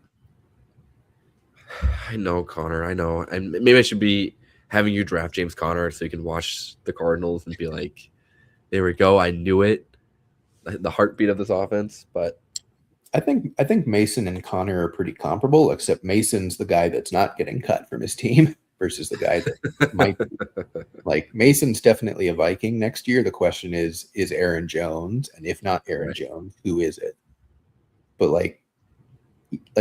I know, Connor. I know. And maybe I should be having you draft James Conner so you can watch the Cardinals and be like, there we go. I knew it. The heartbeat of this offense. But I think Mason and Connor are pretty comparable, except Mason's the guy that's not getting cut from his team versus the guy that might be. Like Mason's definitely a Viking next year. The question is Aaron Jones? And if not Aaron Jones, who is it? But like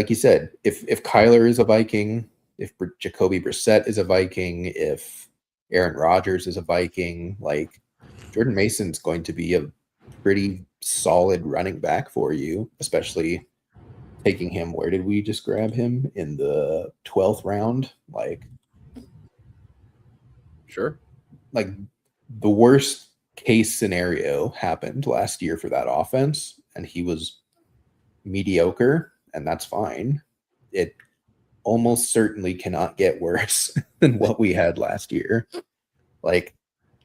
you said, if Kyler is a Viking, if Jacoby Brissett is a Viking, if Aaron Rodgers is a Viking, like Jordan Mason's going to be a pretty solid running back for you, especially taking him. Where did we just grab him? In the 12th round? Like, sure. Like the worst case scenario happened last year for that offense, and he was mediocre, and that's fine. It almost certainly cannot get worse than what we had last year. Like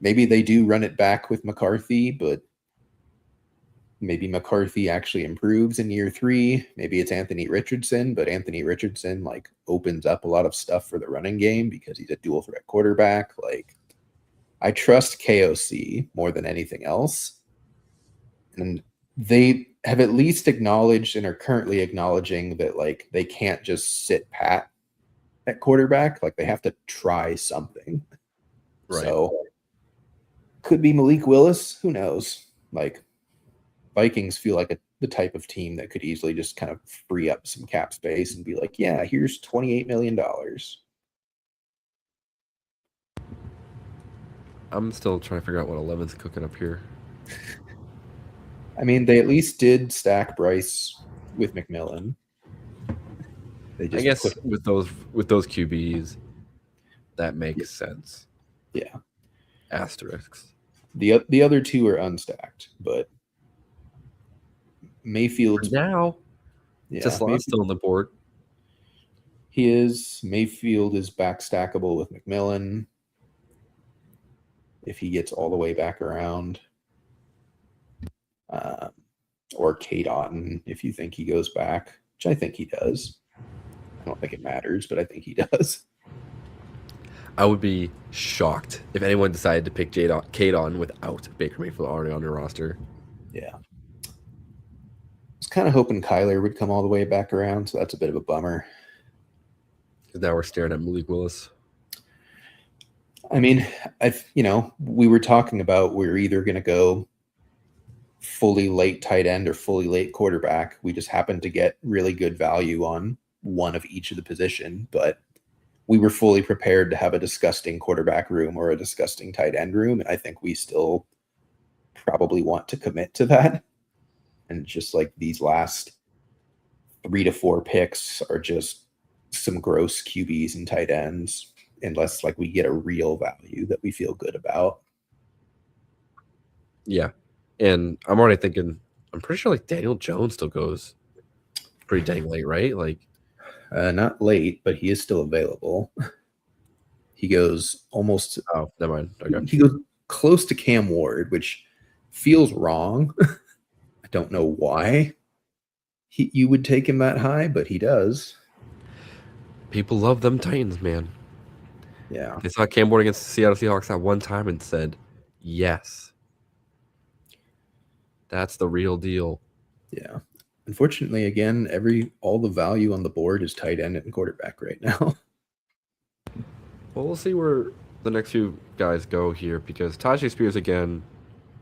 maybe they do run it back with McCarthy, but maybe McCarthy actually improves in year 3. Maybe it's Anthony Richardson, but Anthony Richardson like opens up a lot of stuff for the running game because he's a dual threat quarterback. Like, I trust KOC more than anything else. And they have at least acknowledged and are currently acknowledging that like they can't just sit pat at quarterback. Like, they have to try something. Right. So could be Malik Willis. Who knows? Like, Vikings feel like the type of team that could easily just kind of free up some cap space and be like, yeah, here's $28 million. I'm still trying to figure out what 11's cooking up here. I mean, they at least did stack Bryce with McMillan. They just I guess with those QBs, that makes sense. Yeah. Asterisks. The other two are unstacked, but Mayfield's now. Yeah, Just still on the board. He is. Mayfield is back stackable with McMillan if he gets all the way back around. Or Kate Otten if you think he goes back, which I think he does. I don't think it matters, but I think he does. I would be shocked if anyone decided to pick Kate on without Baker Mayfield already on their roster. Yeah. I was kind of hoping Kyler would come all the way back around, so that's a bit of a bummer. Because now we're staring at Malik Willis. I mean, we were talking about we're either going to go fully late tight end or fully late quarterback. We just happened to get really good value on one of each of the position, but we were fully prepared to have a disgusting quarterback room or a disgusting tight end room. And I think we still probably want to commit to that. And just like these last 3 to 4 picks are just some gross QBs and tight ends, unless like we get a real value that we feel good about. Yeah. And I'm already thinking, I'm pretty sure like Daniel Jones still goes pretty dang late, right? Like, not late, but he is still available. He goes almost. Oh, never mind. Okay. He goes close to Cam Ward, which feels wrong. I don't know why you would take him that high, but he does. People love them Titans, man. Yeah. They saw Cam Ward against the Seattle Seahawks at one time and said, yes. That's the real deal. Yeah. Unfortunately, again, all the value on the board is tight end and quarterback right now. Well, we'll see where the next few guys go here because Tajay Spears again.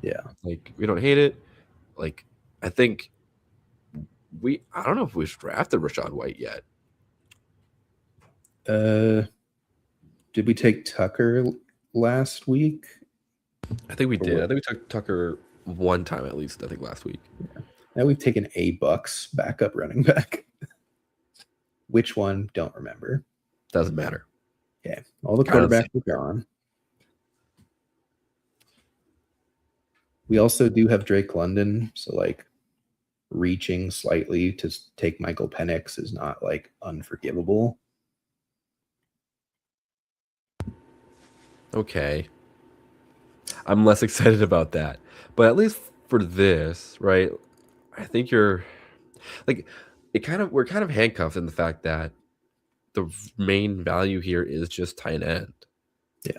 Yeah. Like, we don't hate it. Like, I think I don't know if we've drafted Rachaad White yet. Did we take Tucker last week? I think we did. I think we took Tucker one time at least, I think last week. Yeah. Now we've taken a Bucks backup running back. Which one? Don't remember. Doesn't matter. Okay. All the quarterbacks are gone. We also do have Drake London, so like reaching slightly to take Michael Penix is not like unforgivable. Okay. I'm less excited about that. But at least for this, right? I think you're like we're kind of handcuffed in the fact that the main value here is just tight end. Yeah.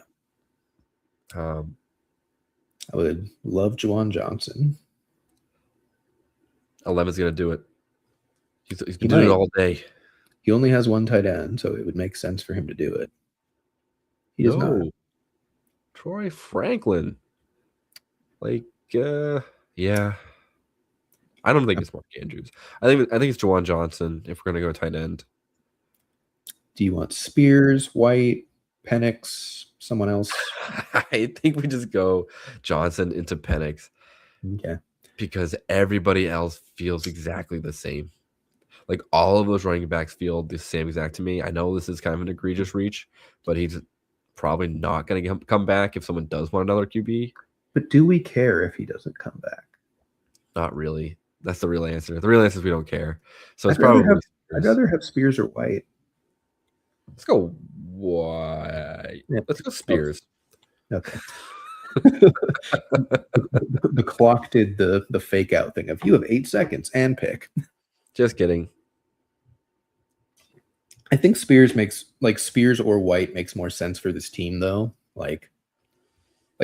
I would love Juwan Johnson. 11's going to do it. He's been doing it all day. He only has one tight end, so it would make sense for him to do it. He does not. Troy Franklin. Like, yeah. I don't think it's Mark Andrews. I think it's Juwan Johnson if we're going to go tight end. Do you want Spears, White, Penix, someone else? I think we just go Johnson into Penix. Okay. Because everybody else feels exactly the same. Like all of those running backs feel the same exact to me. I know this is kind of an egregious reach, but he's probably not going to come back if someone does want another QB. But do we care if he doesn't come back? Not really. That's the real answer. The real answer is we don't care. So it's I'd rather have Spears or White. Let's go White. Yeah. Let's go Spears. Okay. The clock did the fake out thing of you have 8 seconds and pick. Just kidding. I think Spears or White makes more sense for this team though. Like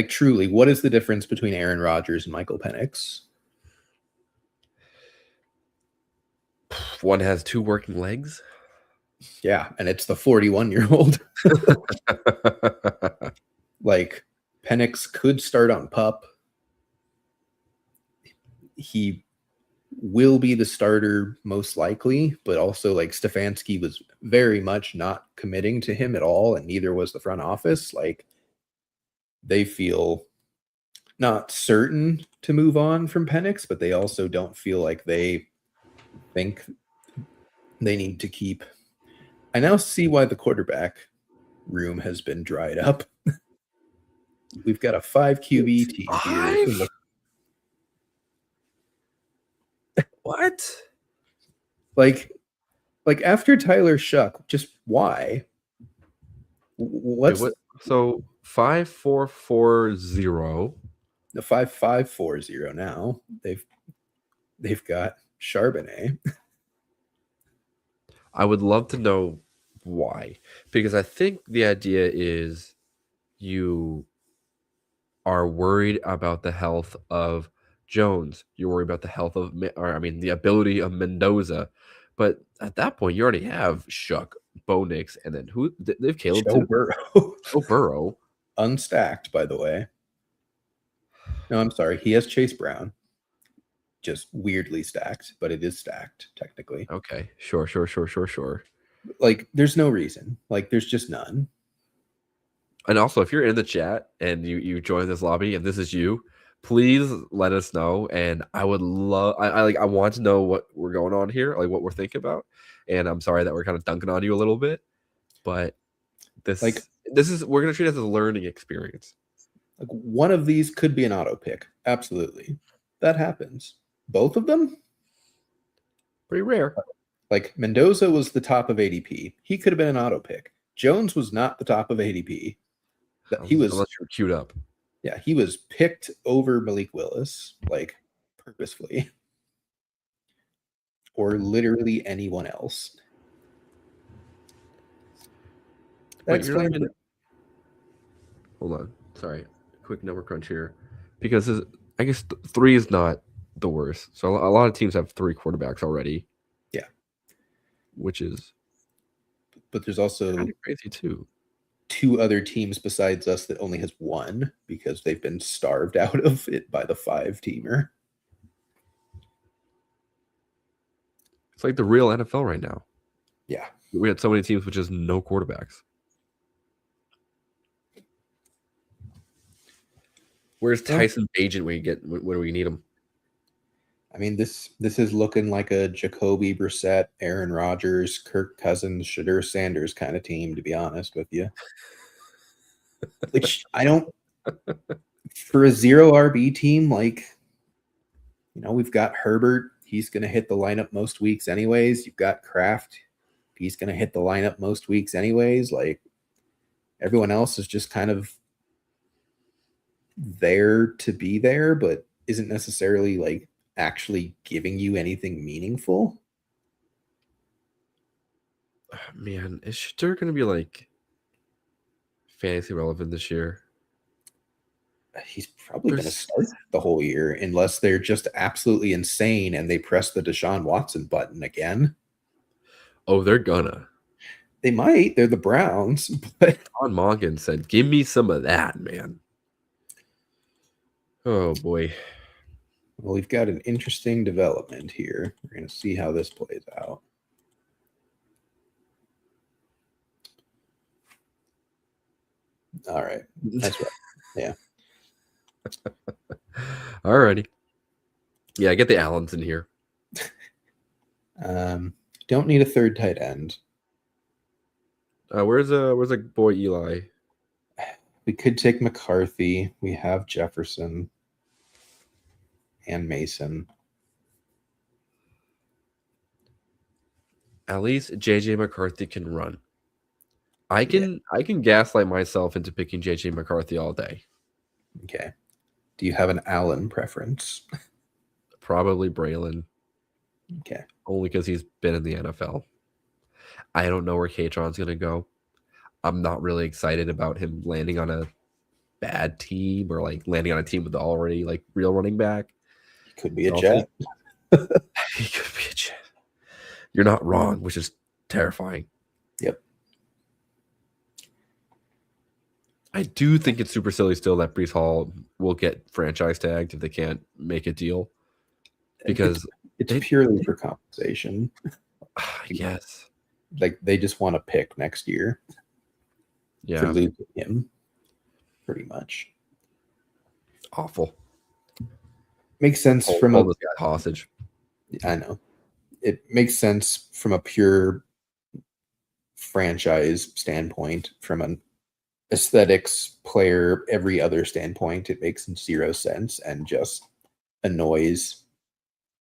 truly, what is the difference between Aaron Rodgers and Michael Penix? One has 2 working legs. Yeah, and it's the 41-year-old. Like Penix could start on PUP. He will be the starter most likely, but also like Stefanski was very much not committing to him at all, and neither was the front office. Like they feel not certain to move on from Penix, but they also don't feel like they think they need to keep. I now see why the quarterback room has been dried up. We've got a 5 QB team here. What? Like after Tyler Shuck, just why? What's Wait, what? So 5-4-4-0. the 5-5-4-0 now? They've got Charbonnet. I would love to know why, because I think the idea is you are worried about the health of Jones. You're worried about the health of, the ability of Mendoza. But at that point, you already have Shuck, Bo Nix, and then who? They've Caleb Joe too. Burrow. Joe Burrow. Unstacked, by the way. No, I'm sorry. He has Chase Brown. Just weirdly stacked, but it is stacked technically. Okay, sure. Like, there's no reason. Like, there's just none. And also, if you're in the chat and you join this lobby and this is you, please let us know. And I would love, I want to know what we're going on here, like what we're thinking about. And I'm sorry that we're kind of dunking on you a little bit, but this is we're gonna treat it as a learning experience. Like, one of these could be an auto pick. Absolutely, that happens. Both of them, Pretty rare. like Mendoza was the top of ADP. He could have been an auto pick. Jones was not the top of ADP. He was, unless you were queued up. Yeah, he was picked over Malik Willis, like purposefully, or literally anyone else. Wait, hold on. Sorry. Quick number crunch here. Because I guess 3 is not the worst. So a lot of teams have 3 quarterbacks already. Yeah. Which is. But there's also kind of crazy too. 2 other teams besides us that only has 1 because they've been starved out of it by the 5-teamer. It's like the real NFL right now. Yeah. We had so many teams with just no quarterbacks. Where's Tyson Bagent when we need him? I mean, this is looking like a Jacoby Brissett, Aaron Rodgers, Kirk Cousins, Shadur Sanders kind of team, to be honest with you. Which I don't, for a 0 RB team, like, we've got Herbert. He's going to hit the lineup most weeks anyways. You've got Kraft. He's going to hit the lineup most weeks anyways. Like, everyone else is just kind of there to be there, but isn't necessarily like actually giving you anything meaningful. Man, is Shadur going to be like fantasy relevant this year? He's probably going to start the whole year unless they're just absolutely insane and they press the Deshaun Watson button again. Oh, they're gonna. They might. They're the Browns. But John Monken said, "Give me some of that, man." Oh boy. Well, we've got an interesting development here. We're going to see how this plays out. All right. That's right. Yeah. Alrighty. Yeah, get the Allens in here. Don't need a third tight end. Where's a boy Eli? We could take McCarthy. We have Jefferson and Mason. At least JJ McCarthy can run. I can gaslight myself into picking JJ McCarthy all day. Okay. Do you have an Allen preference? Probably Braylon, Okay. only because he's been in the NFL. I don't know where Katron's going to go. I'm not really excited about him landing on a bad team or like landing on a team with already like real running back. He could be a So Jet. he could be a Jet. You're not wrong, which is terrifying. Yep. I do think it's super silly still that Brees Hall will get franchise tagged if they can't make a deal. Because it's purely for compensation. I guess. Like they just want to pick next year for Yeah. losing him, pretty much. Awful. Makes sense Hold from this guy hostage. I know. It makes sense from a pure franchise standpoint, from an aesthetics player, every other standpoint. It makes zero sense and just annoys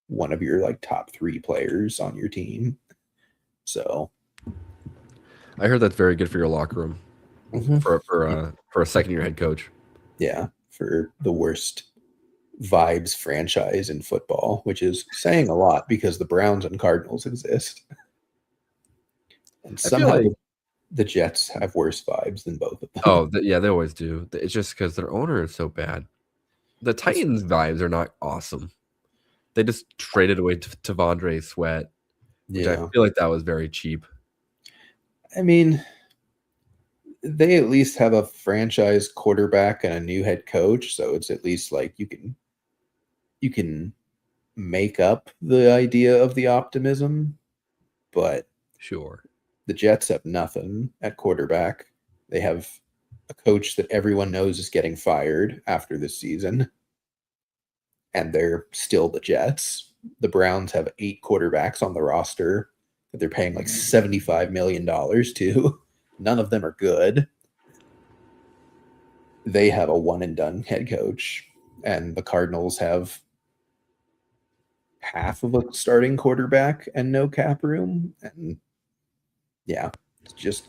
one of your like top 3 players on your team. So I heard that's very good for your locker room for a second year head coach. Yeah, for the worst vibes franchise in football, which is saying a lot because the Browns and Cardinals exist. And somehow the Jets have worse vibes than both of them. Oh, yeah, they always do. It's just because their owner is so bad. The Titans vibes are not awesome. They just traded away Tavondre Sweat, which I feel like that was very cheap. I mean, they at least have a franchise quarterback and a new head coach, so it's at least like you can make up the idea of the optimism, but sure. The Jets have nothing at quarterback. They have a coach that everyone knows is getting fired after this season, and they're still the Jets. The Browns have 8 quarterbacks on the roster that they're paying like $75 million to. None of them are good. They have a one-and-done head coach, and the Cardinals have half of a starting quarterback and no cap room. And yeah, it's just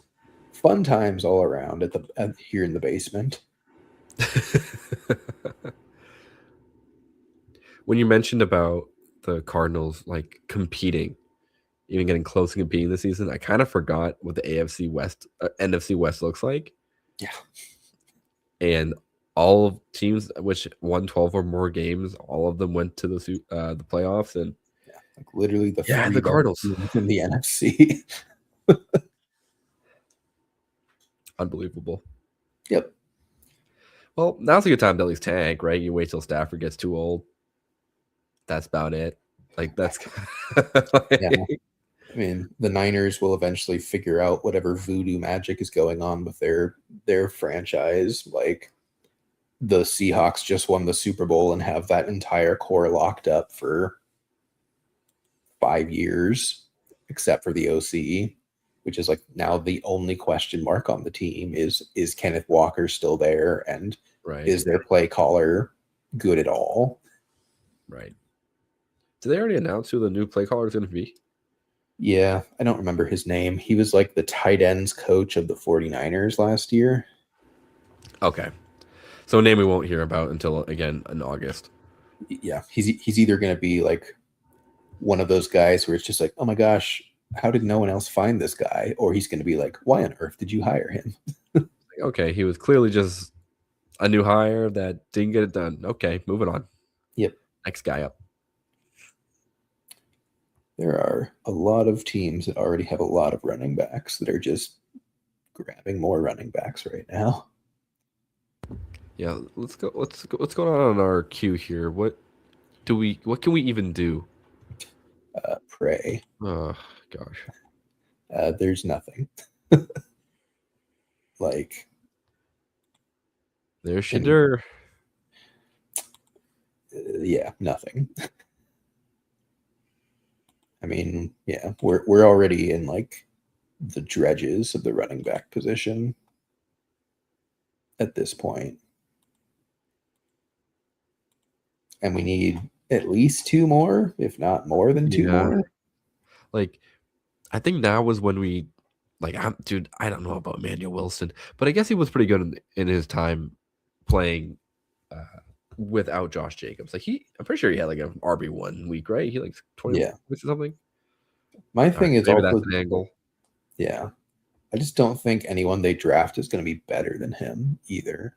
fun times all around here in the basement. When you mentioned about the Cardinals like competing, even getting close to competing this season, I kind of forgot what the NFC West, NFC West looks like. Yeah, and all of teams which won 12 or more games, all of them went to the playoffs, and like literally the Cardinals in the NFC. Unbelievable. Yep. Well, now's a good time to at least tank, right? You wait till Stafford gets too old. That's about it. Like that's Yeah. I mean, the Niners will eventually figure out whatever voodoo magic is going on with their franchise. Like the Seahawks just won the Super Bowl and have that entire core locked up for 5 years, except for the OC, which is like now the only question mark on the team is Kenneth Walker still there, and is their play caller good at all? Right. Did they already announce who the new play caller is going to be? Yeah, I don't remember his name. He was like the tight ends coach of the 49ers last year. Okay. So a name we won't hear about until, again, in August. Yeah, he's either going to be like one of those guys where it's just like, oh my gosh, how did no one else find this guy? Or he's going to be like, why on earth did you hire him? Okay, he was clearly just a new hire that didn't get it done. Okay, moving on. Yep. Next guy up. There are a lot of teams that already have a lot of running backs that are just grabbing more running backs right now. Yeah, let's go. What's going on our queue here? What can we even do? Pray. Oh gosh. There's nothing. Like there's Shadur. Yeah, nothing. I mean, yeah, we're already in like the dredges of the running back position at this point. And we need at least 2 more, if not more than 2 more. Like, I think now was when we, like, I don't know about Emmanuel Wilson, but I guess he was pretty good in his time playing without Josh Jacobs. Like I'm pretty sure he had like an RB1 week, right? He like 20 Yeah. weeks or something. My thing is Maybe also, that's an angle. yeah, I just don't think anyone they draft is going to be better than him either.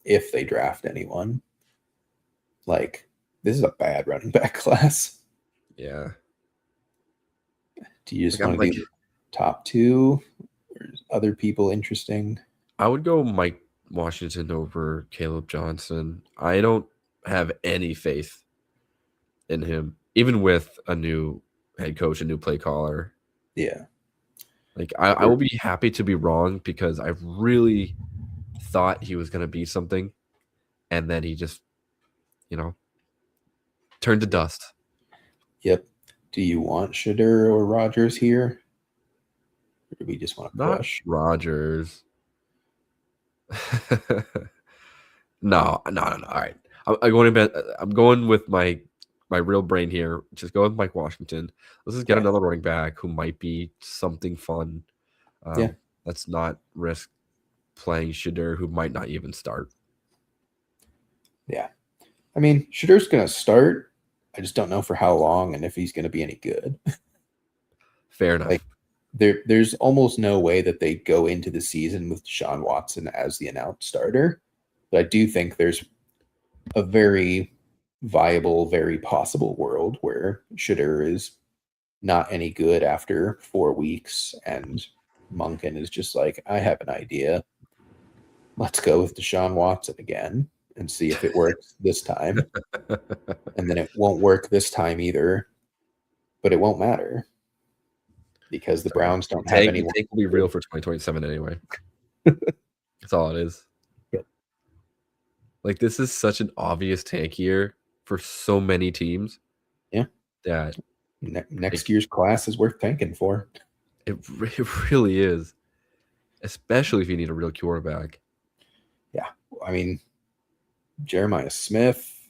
If they draft anyone, like this is a bad running back class. Yeah. Do you just Like, want to do top two, or is other people interesting? I would go Mike Washington over Caleb Johnson. I don't have any faith in him, even with a new head coach, a new play caller. Yeah. Like I will be happy to be wrong because I really thought he was going to be something, and then he just, turned to dust. Yep. Do you want Shadur or Rogers here? Or do we just want to push? Not Rodgers. No. All right. I'm going with my real brain here. Just go with Mike Washington. Let's just get another running back who might be something fun. Let's not risk playing Shadur, who might not even start. Yeah. I mean, Shadur's going to start. I just don't know for how long and if he's going to be any good. Fair enough. Like, there's almost no way that they go into the season with Deshaun Watson as the announced starter. But I do think there's a very viable, very possible world where Shadur is not any good after 4 weeks and Monken is just like, I have an idea. Let's go with Deshaun Watson again and see if it works this time. And then it won't work this time either, but it won't matter because the Browns don't have anyone. The tank will be real for 2027 anyway. That's all it is. Yep. Like, this is such an obvious tank year for so many teams. Yeah. That next year's class is worth tanking for. It really is, especially if you need a real quarterback. Yeah. I mean, Jeremiah Smith,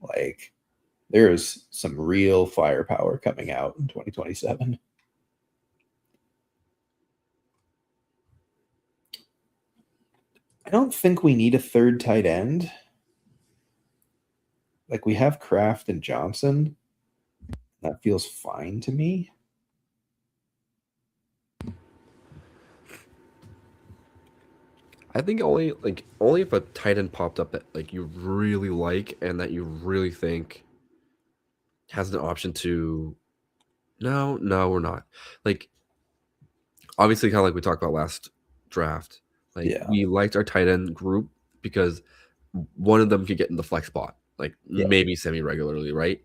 like, there is some real firepower coming out in 2027. I don't think we need a third tight end. Like, we have Kraft and Johnson. That feels fine to me. I think only if a tight end popped up that like you really like and that you really think has an option to. No, we're not. Like, obviously, kind of like we talked about last draft. Like, we liked our tight end group because one of them could get in the flex spot, like maybe semi-regularly, right?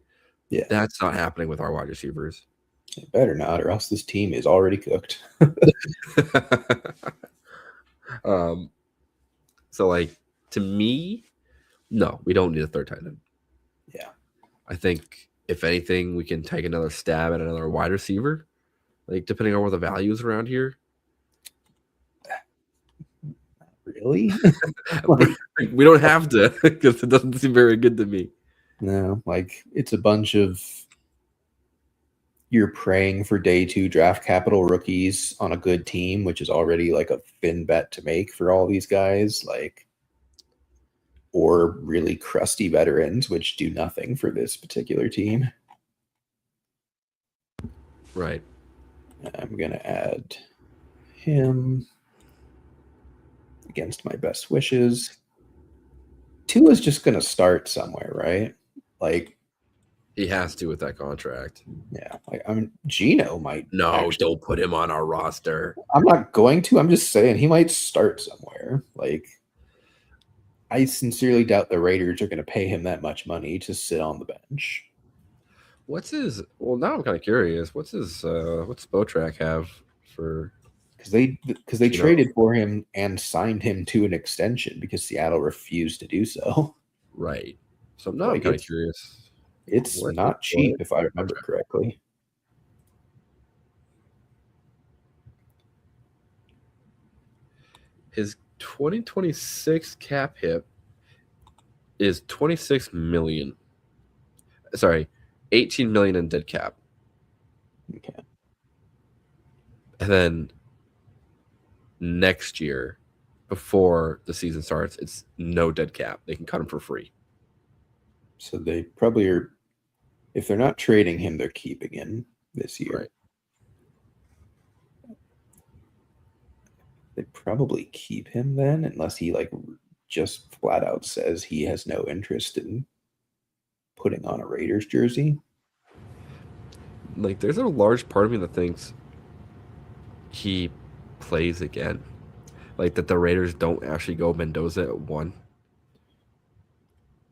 Yeah. That's not happening with our wide receivers. It better not, or else this team is already cooked. So, like, to me, no, we don't need a third tight end. Yeah. I think, if anything, we can take another stab at another wide receiver, like, depending on where the value is around here. Really? We don't have to, because it doesn't seem very good to me. No, like, it's a bunch of you're praying for day 2 draft capital rookies on a good team, which is already like a thin bet to make for all these guys, like, or really crusty veterans, which do nothing for this particular team. Right. I'm going to add him against my best wishes. Tua's just going to start somewhere, right? Like, he has to with that contract. Yeah. Like, Gino might. No, don't put him on our roster. I'm not going to. I'm just saying he might start somewhere. Like, I sincerely doubt the Raiders are going to pay him that much money to sit on the bench. What's his? Well, now I'm kind of curious. What's his? What's Spotrac have for? Because they traded for him and signed him to an extension because Seattle refused to do so. Right. So now I'm kind of curious. It's not cheap, if I remember correctly. His 2026 cap hit is 26 million. Sorry, 18 million in dead cap. Okay. And then next year, before the season starts, it's no dead cap. They can cut him for free. So they probably are. If they're not trading him, they're keeping him this year. Right. They probably keep him then, unless he like just flat out says he has no interest in putting on a Raiders jersey. Like, there's a large part of me that thinks he plays again. Like, that the Raiders don't actually go Mendoza at 1.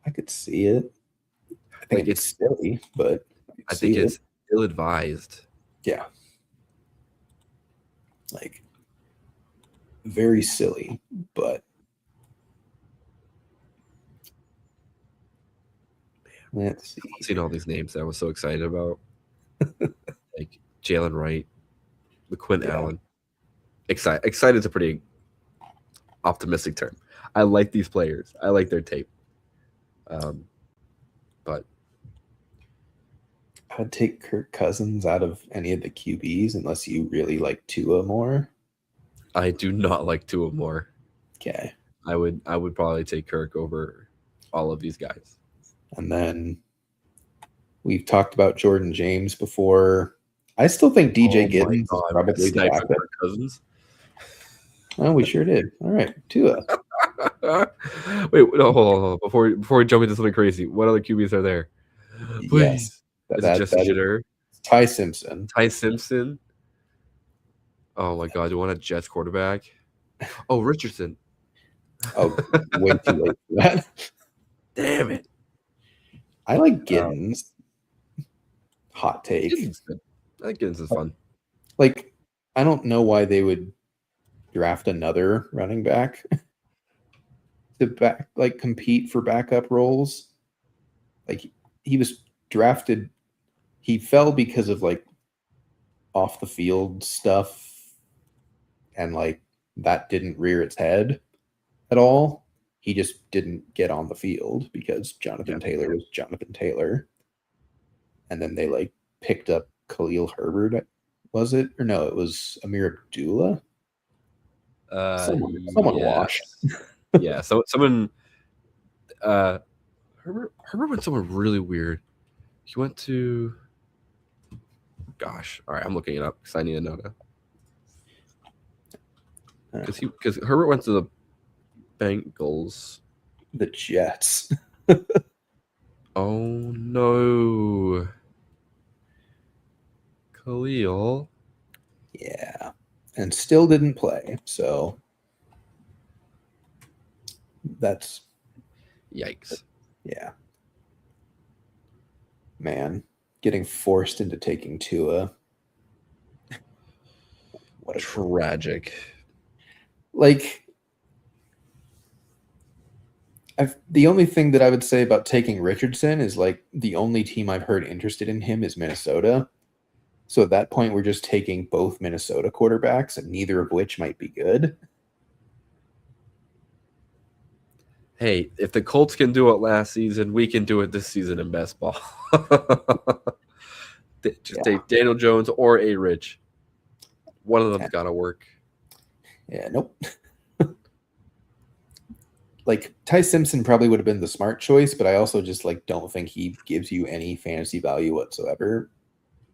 I could see it. I think Like, it's silly, but I think it's ill-advised. Yeah. Like, very silly, but let's see. I've seen all these names that I was so excited about. Like Jalen Wright, LaQuint Allen. Excited is a pretty optimistic term. I like these players. I like their tape. But I'd take Kirk Cousins out of any of the QBs unless you really like Tua more. I do not like Tua more. Okay. I would probably take Kirk over all of these guys. And then we've talked about Jordan James before. I still think DJ Giddens is probably the backup. Cousins. Oh, we sure did. All right, Tua. Wait, no, hold on. Before we jump into something crazy, what other QBs are there? Yes. Is it just Jeter? Ty Simpson. Ty Simpson. Oh my God! You want a Jets quarterback? Oh, Richardson. Oh, way too late for that. Damn it! I like Giddens. Hot take. Giddens good. I think Giddens is fun. Like, I don't know why they would draft another running back to compete for backup roles. Like, he was drafted. He fell because of like off the field stuff, and like that didn't rear its head at all. He just didn't get on the field because Jonathan Taylor was Jonathan Taylor. And then they like picked up Khalil Herbert, was it? Or no, it was Amir Abdullah. Someone washed. Yeah, so someone Herbert went somewhere really weird. He went to all right, I'm looking it up because I need to know that. Because Herbert went to the Bengals. The Jets. Oh no. Khalil. Yeah. And still didn't play. So that's yikes. Yeah. Man, getting forced into taking Tua. What a tragic. Like, the only thing that I would say about taking Richardson is like the only team I've heard interested in him is Minnesota. So at that point, we're just taking both Minnesota quarterbacks, and neither of which might be good. Hey, if the Colts can do it last season, we can do it this season in best ball. Just take Daniel Jones or A. Rich. One of them's got to work. Yeah, nope. Like, Ty Simpson probably would have been the smart choice, but I also just like don't think he gives you any fantasy value whatsoever.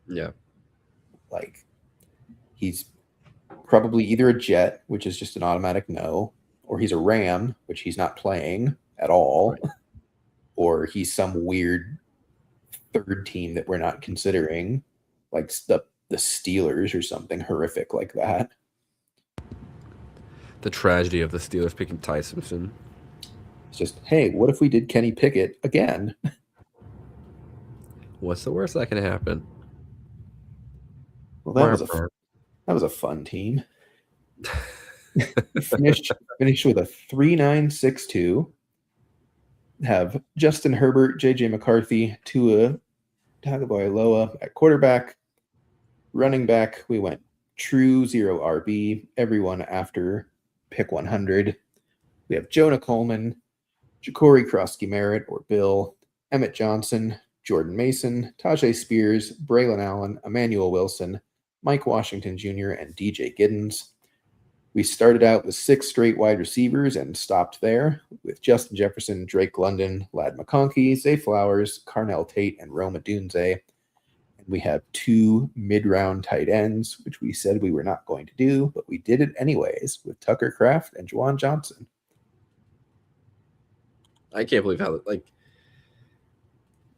Yeah. Like, he's probably either a Jet, which is just an automatic no, or he's a Ram, which he's not playing at all, right, or he's some weird third team that we're not considering, like the Steelers or something horrific like that. The tragedy of the Steelers picking Ty Simpson. It's just, hey, what if we did Kenny Pickett again? What's the worst that can happen? Well, that was a fun team. finished with a 3.962. Have Justin Herbert, JJ McCarthy, Tua Tagovailoa at quarterback. Running back, we went true 0 RB. Everyone after pick 100. We have Jonah Coleman, Ja'Cory Krosky-Merritt or Bill, Emmett Johnson, Jordan Mason, Tajay Spears, Braylon Allen, Emmanuel Wilson, Mike Washington Jr., and DJ Giddens. We started out with 6 straight wide receivers and stopped there with Justin Jefferson, Drake London, Lad McConkey, Zay Flowers, Carnell Tate, and Roma Dunze. And we have 2 mid-round tight ends, which we said we were not going to do, but we did it anyways with Tucker Kraft and Juwan Johnson. I can't believe how, like,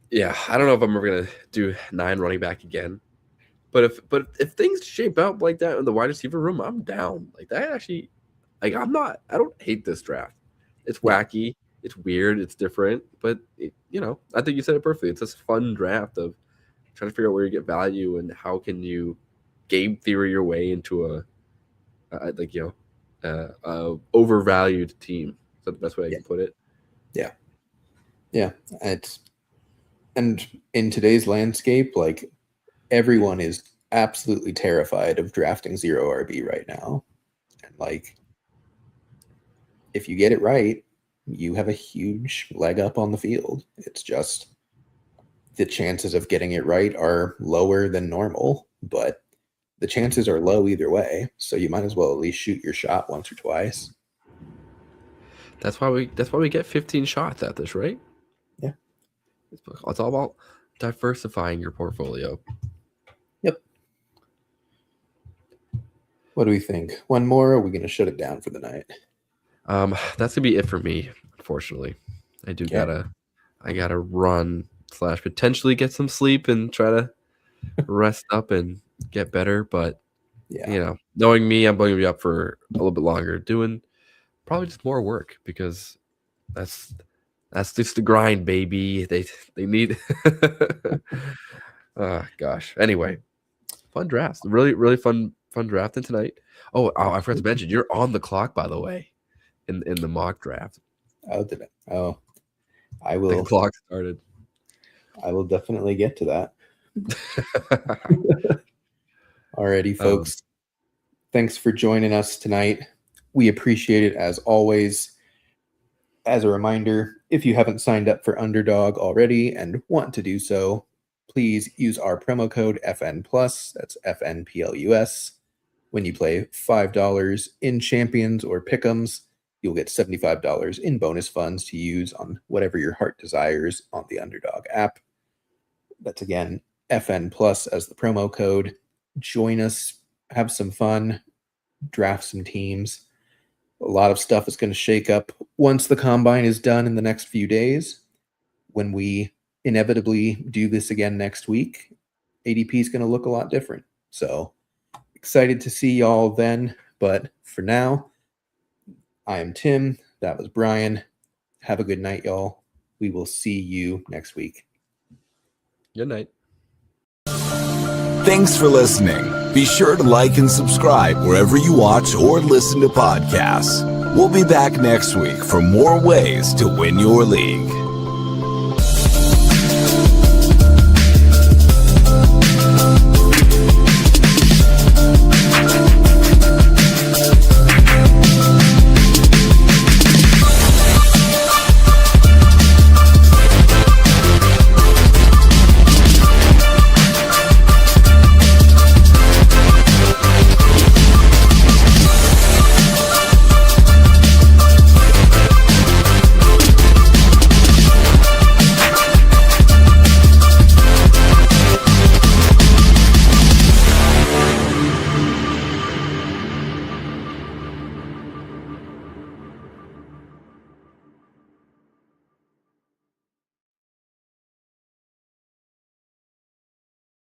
yeah, I don't know if I'm ever gonna do 9 running back again. But if things shape out like that in the wide receiver room, I'm down. Like that actually, like I don't hate this draft. It's wacky, it's weird, it's different, but I think you said it perfectly. It's this fun draft of trying to figure out where you get value and how can you game theory your way into a overvalued team. Is that the best way I can put it? Yeah. And in today's landscape, like everyone is absolutely terrified of drafting 0 RB right now. And like, if you get it right, you have a huge leg up on the field. It's just the chances of getting it right are lower than normal, but the chances are low either way. So you might as well at least shoot your shot once or twice. That's why we get 15 shots at this, right? Yeah. It's all about diversifying your portfolio. Yep. What do we think? One more, or are we going to shut it down for the night? That's gonna be it for me, unfortunately. I gotta run / potentially get some sleep and try to rest up and get better. But knowing me, I'm going to be up for a little bit longer, doing probably just more work because that's just the grind, baby. They need. Oh gosh. Anyway, fun drafts. Really, really fun drafting tonight. Oh, I forgot to mention you're on the clock, by the way, in the mock draft. Oh, did it? Oh, I will. The clock started. I will definitely get to that. Alrighty, folks. Thanks for joining us tonight. We appreciate it as always. As a reminder, if you haven't signed up for Underdog already and want to do so, please use our promo code FNPLUS. That's FNPLUS. When you play $5 in Champions or Pick'ems, you'll get $75 in bonus funds to use on whatever your heart desires on the Underdog app. That's again FNPLUS as the promo code. Join us, have some fun, draft some teams. A lot of stuff is going to shake up once the combine is done in the next few days. When we inevitably do this again next week, ADP is going to look a lot different. So excited to see y'all then. But for now, I am Tim. That was Bryan. Have a good night, y'all. We will see you next week. Good night. Thanks for listening. Be sure to like and subscribe wherever you watch or listen to podcasts. We'll be back next week for more ways to win your league.